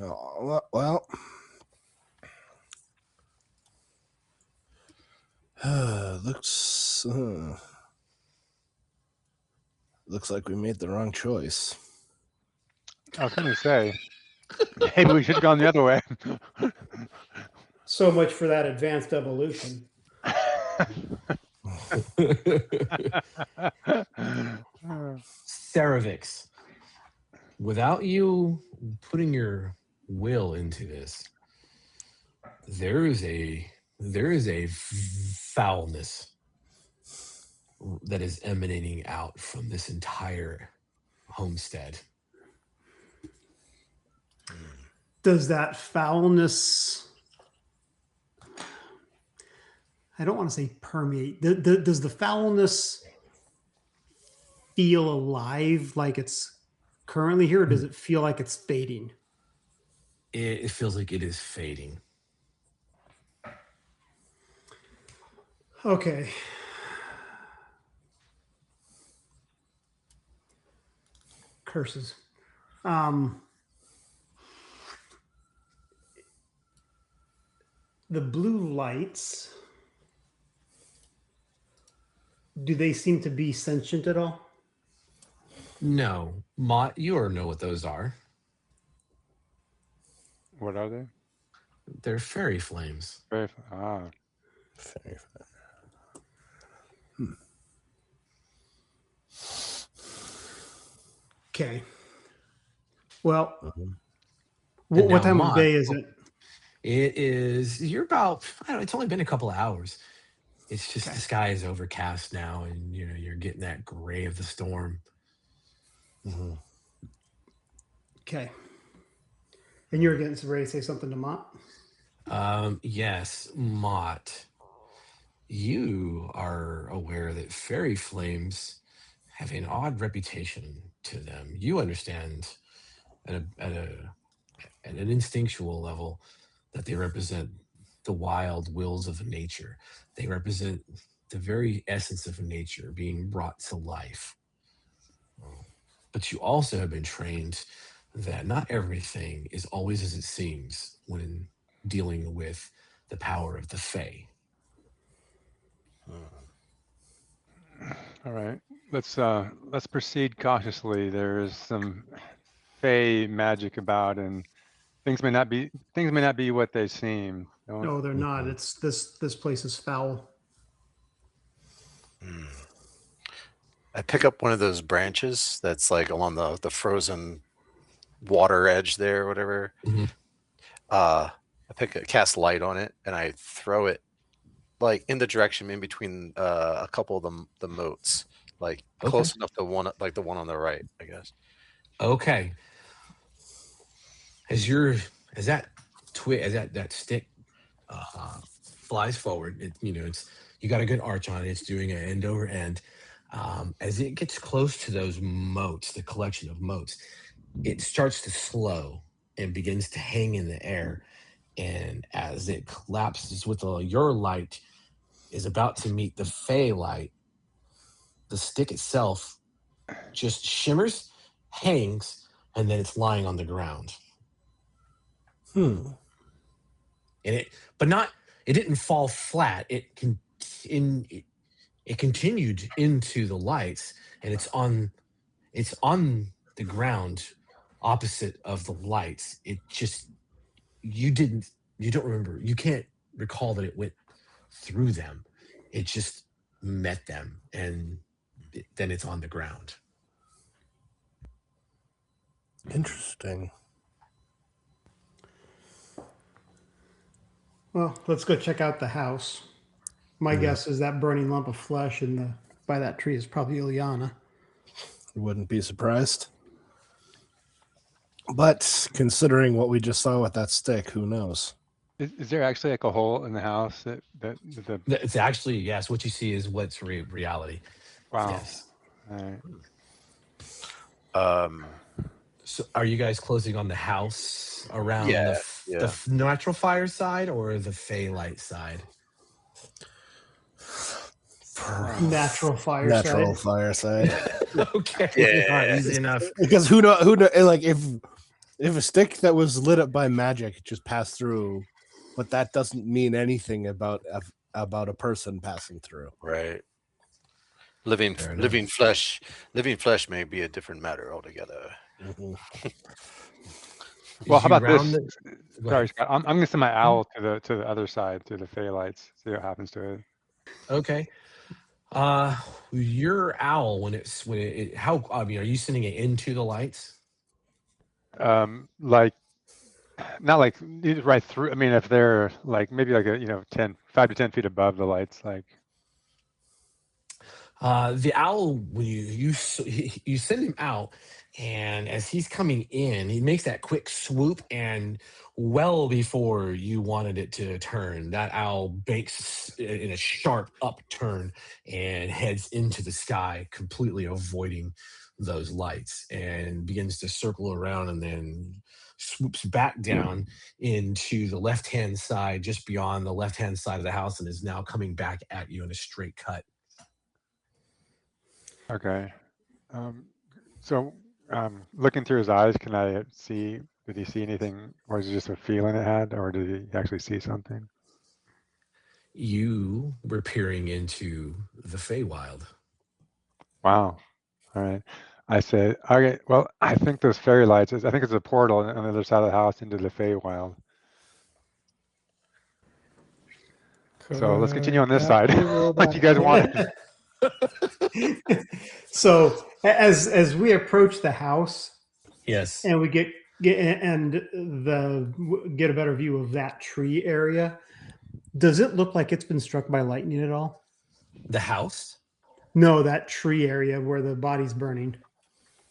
Well, looks like we made the wrong choice. I was going to say, maybe we should have gone the other way. So much for that advanced evolution. Ceravix, without you putting your will into this, there is a foulness that is emanating out from this entire homestead. Does that foulness, I don't want to say permeate, does the foulness feel alive like it's currently here, or does it feel like it's fading? It feels like it is fading. Okay. Curses. The blue lights, do they seem to be sentient at all? No, Mott, you already know what those are. What are they? They're fairy flames. Very, Very fun. Okay. Well, Mhm. And what now, time of Mott, day is it? it is, you're about, I don't know, it's only been a couple of hours. It's just Okay. the sky is overcast now, and you're getting that gray of the storm. Mhm. Okay. And you were getting ready to say something to Mott? Yes, Mott, you are aware that fairy flames have an odd reputation to them. You understand at an instinctual level that they represent the wild wills of nature. They represent the very essence of nature being brought to life. But you also have been trained that not everything is always as it seems when dealing with the power of the Fae. all right. Let's proceed cautiously. There is some fey magic about, and things may not be what they seem. Don't. No, they're not. It's this place is foul. I pick up one of those branches that's like along the frozen water edge there, or whatever. Mhm. Cast light on it, and I throw it like in the direction in between a couple of the moats, like Okay. close enough to one, like the one on the right, I guess. Okay. As your as that that stick flies forward, it's you got a good arch on it. It's doing an end over end. As it gets close to those moats, the collection of moats, it starts to slow and begins to hang in the air. And as it collapses with your light is about to meet the Fey light, the stick itself just shimmers, hangs, and then it's lying on the ground. Hmm. And but not, it didn't fall flat. It continued into the lights, and it's on the ground opposite of the lights. It just, you didn't, you don't remember, you can't recall that it went through them. It just met them, and then it's on the ground. Interesting. Well, let's go check out the house. My Yeah. guess is that burning lump of flesh by that tree is probably Ilyana. Wouldn't be surprised. But considering what we just saw with that stick, who knows? Is there actually like a hole in the house that the? It's actually, yes, what you see is what's reality. Wow. Yes. All right. So are you guys closing on the house around Yeah, the natural fire side or the Fey light side? Natural fire Natural side. fireside. Okay. Yeah. All right, easy enough. Because who know like if a stick that was lit up by magic just passed through, but that doesn't mean anything about a person passing through. right. Fair enough. Living flesh may be a different matter altogether. Mhm. Well, As how you about this? round go Sorry, ahead. Scott. I'm gonna send my owl to the other side, to the fey lights. See what happens to it. Okay. Your owl, when it how, I mean, are you sending it into the lights? Like, not like right through. I mean, if they're like maybe like 5 to 10 feet above the lights, like. The owl, when you send him out, and as he's coming in, he makes that quick swoop, and well before you wanted it to turn, that owl banks in a sharp upturn and heads into the sky, completely avoiding those lights, and begins to circle around, and then swoops back down into the left hand side, just beyond the left hand side of the house, and is now coming back at you in a straight cut. Okay. So, looking through his eyes, can I see? Did he see anything, or is it just a feeling it had, or did he actually see something? You were peering into the Feywild. Wow. All right. I say, okay, well, I think those fairy lights, I think it's a portal on the other side of the house into the Feywild. So let's continue on this side, like you guys wanted. So as we approach the house Yes. and we get a better view of that tree area, does it look like it's been struck by lightning at all? The house? No, that tree area where the body's burning.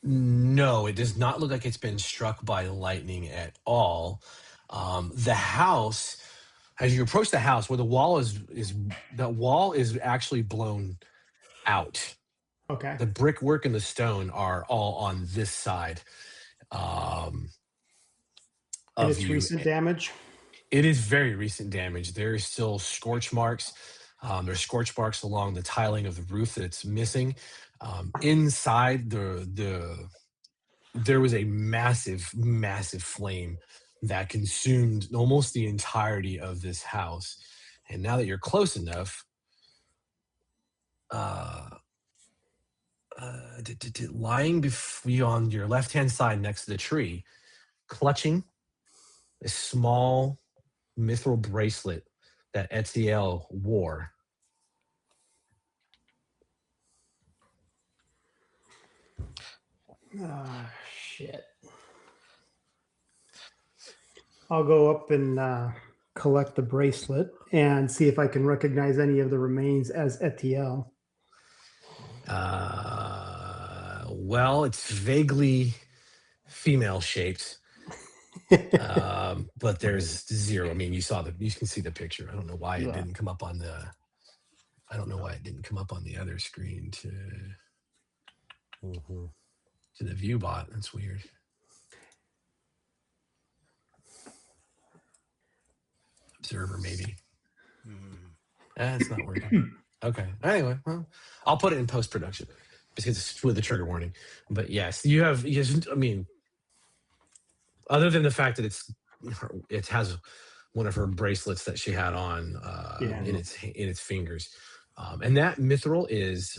No, it does not look like it's been struck by lightning at all. The house, as you approach the house, where the wall is the wall is actually blown out. Okay. The brickwork and the stone are all on this side And of it's you. recent damage? It is very recent damage. There is still scorch marks. There's scorch marks along the tiling of the roof that's missing. Inside there was a massive, massive flame that consumed almost the entirety of this house. And now that you're close enough, lying on your left-hand side next to the tree, clutching a small mithril bracelet that Etiel wore. Ah, shit. I'll go up and collect the bracelet and see if I can recognize any of the remains as Etiel. Well, it's vaguely female shaped. But there's zero. I mean, you can see the picture. I don't know why it didn't come up on the other screen to the view bot. That's weird. Observer, maybe. It's not working. Okay. Anyway, well, I'll put it in post production because it's with the trigger warning. But yes, you have. I mean, other than the fact that it has one of her bracelets that she had on in its fingers, and that mithril is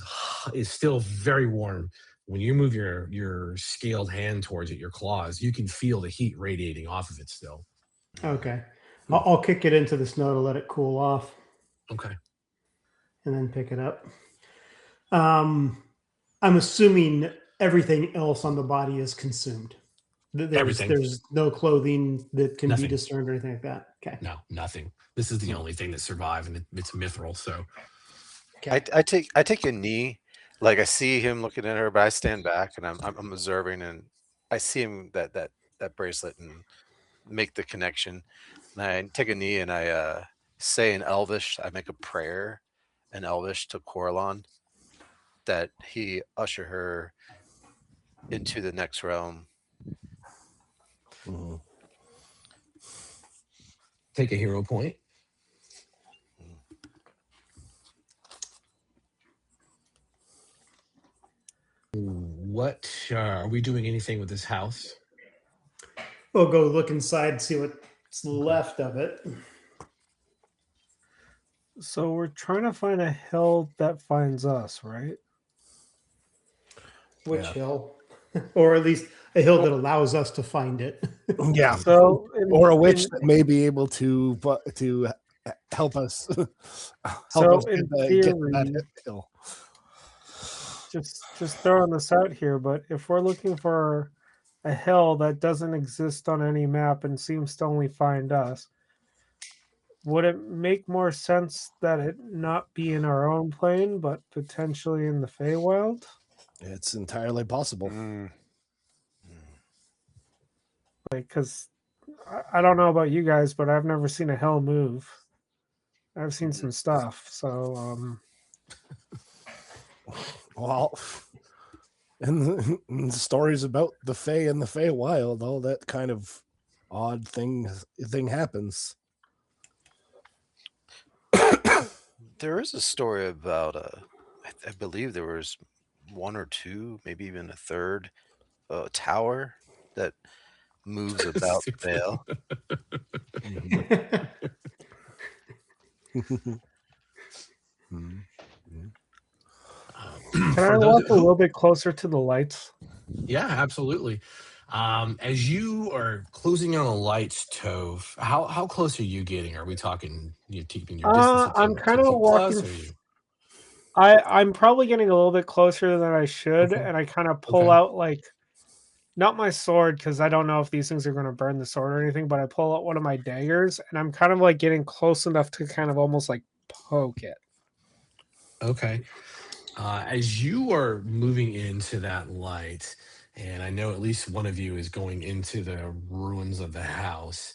still very warm. When you move your scaled hand towards it, your claws, you can feel the heat radiating off of it still. Okay. I'll kick it into the snow to let it cool off. Okay. And then pick it up. I'm assuming everything else on the body is consumed. Everything. There's no clothing that can Nothing. be discerned or anything like that. Okay. No, nothing. This is the only thing that survived, and it's mithril. So, okay. I take a knee, like I see him looking at her, but I stand back and I'm observing, and I see him that bracelet and make the connection. And I take a knee and I say in Elvish, I make a prayer in Elvish to Coralon that he usher her into the next realm. take a hero point. What are we doing anything with this house? We'll go look inside and see what's left of it. So we're trying to find a hill that finds us, right? Which hill? Or at least a hill that allows us to find it. Yeah. So Or a witch that may be able to help us So get in to that hill. Just throwing this out here, but if we're looking for a hill that doesn't exist on any map and seems to only find us, would it make more sense that it not be in our own plane, but potentially in the Feywild? It's entirely possible. Like, because I don't know about you guys, but I've never seen a hill move. I've seen some stuff, so Well, and the stories about the Fey and the Feywild, all that kind of odd thing happens. There is a story about I believe there was one or two, maybe even a third tower that moves about the veil. can I walk a little bit closer to the lights? Yeah, absolutely. As you are closing on the lights, Tove, how close are you getting? Are we talking you keeping your distance at I'm 10 kind of feet plus? walking. Or are you I'm probably getting a little bit closer than I should, okay? and I kind of pull Okay. out like not my sword because I don't know if these things are going to burn the sword or anything, but I pull out one of my daggers, and I'm kind of like getting close enough to kind of almost like poke it. Okay. As you are moving into that light, and I know at least one of you is going into the ruins of the house,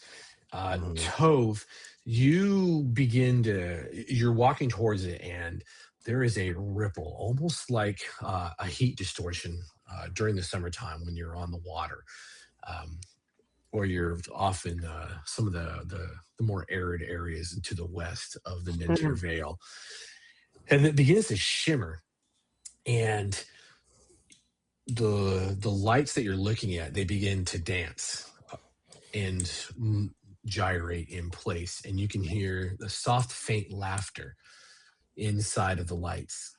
Mhm. Tove, you're walking towards it, and there is a ripple, almost like a heat distortion during the summertime when you're on the water. Um, or you're off in some of the more arid areas to the west of the Nentir Mhm. Vale. And it begins to shimmer. And the lights that you're looking at, they begin to dance and gyrate in place, and you can hear the soft faint laughter inside of the lights,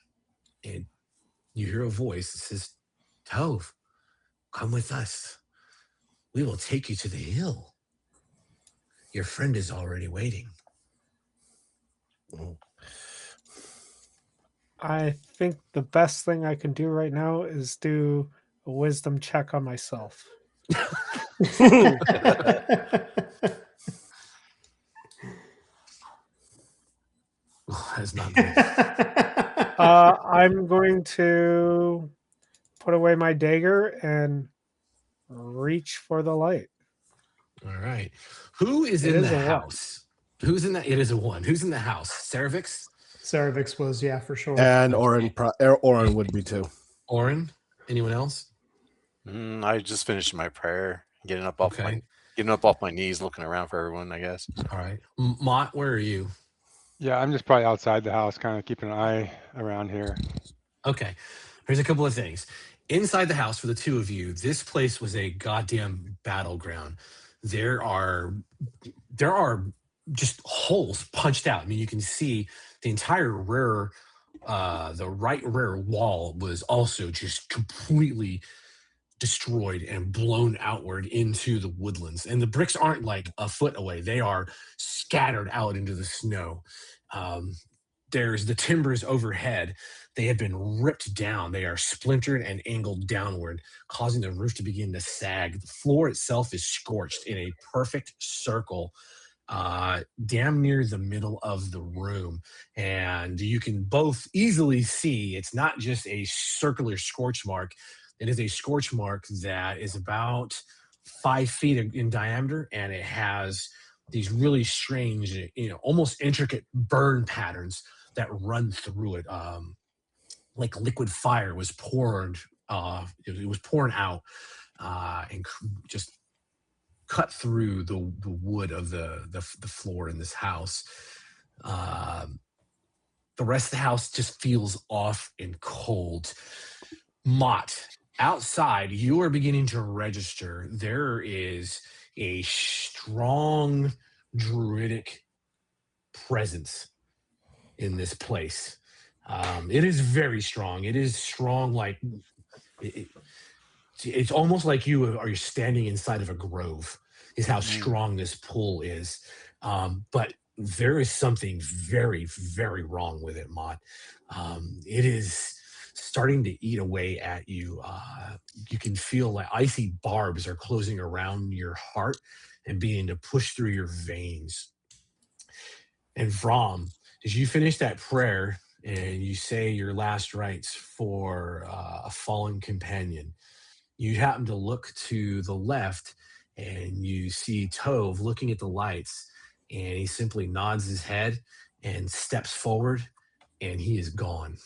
and you hear a voice that says, Tove, come with us, we will take you to the hill, your friend is already waiting. Mhm. I think the best thing I can do right now is do a wisdom check on myself. That's not great. I'm going to put away my dagger and reach for the light. All right, who is It in the is a one. house? Who's in that? It is a one. Who's in the house? Cervix? Cervix was, yeah, for sure. And Okay. Oren would be too. Oren? Anyone else? I just finished my prayer, Okay. getting up off my knees, looking around for everyone. I guess. All right. Mott, where are you? Yeah, I'm just probably outside the house, kind of keeping an eye around here. Okay. Here's a couple of things. Inside the house for the two of you, this place was a goddamn battleground. There are there are just holes punched out. I mean, you can see the entire rear the right rear wall was also just completely destroyed and blown outward into the woodlands. And the bricks aren't like a foot away, they are scattered out into the snow. Um, there's the timbers overhead. They have been ripped down. They are splintered and angled downward, causing the roof to begin to sag. The floor itself is scorched in a perfect circle, damn near the middle of the room. And you can both easily see it's not just a circular scorch mark, it is a scorch mark that is about 5 feet in diameter, and it has these really strange, almost intricate burn patterns that run through it. Like liquid fire was poured, it was pouring out and just cut through the wood of the floor in this house. Um, the rest of the house just feels off and cold. Mott, outside, you are beginning to register. There is a strong druidic presence in this place. It is very strong. It is strong, like it, it's almost like you are standing inside of a grove. Is how Mm. strong this pull is. But there is something very, very wrong with it, Mott. It is starting to eat away at you. You can feel like icy barbs are closing around your heart and beginning to push through your veins. And Vrom, as you finish that prayer and you say your last rites for a fallen companion, you happen to look to the left and you see Tove looking at the lights, and he simply nods his head and steps forward, and he is gone.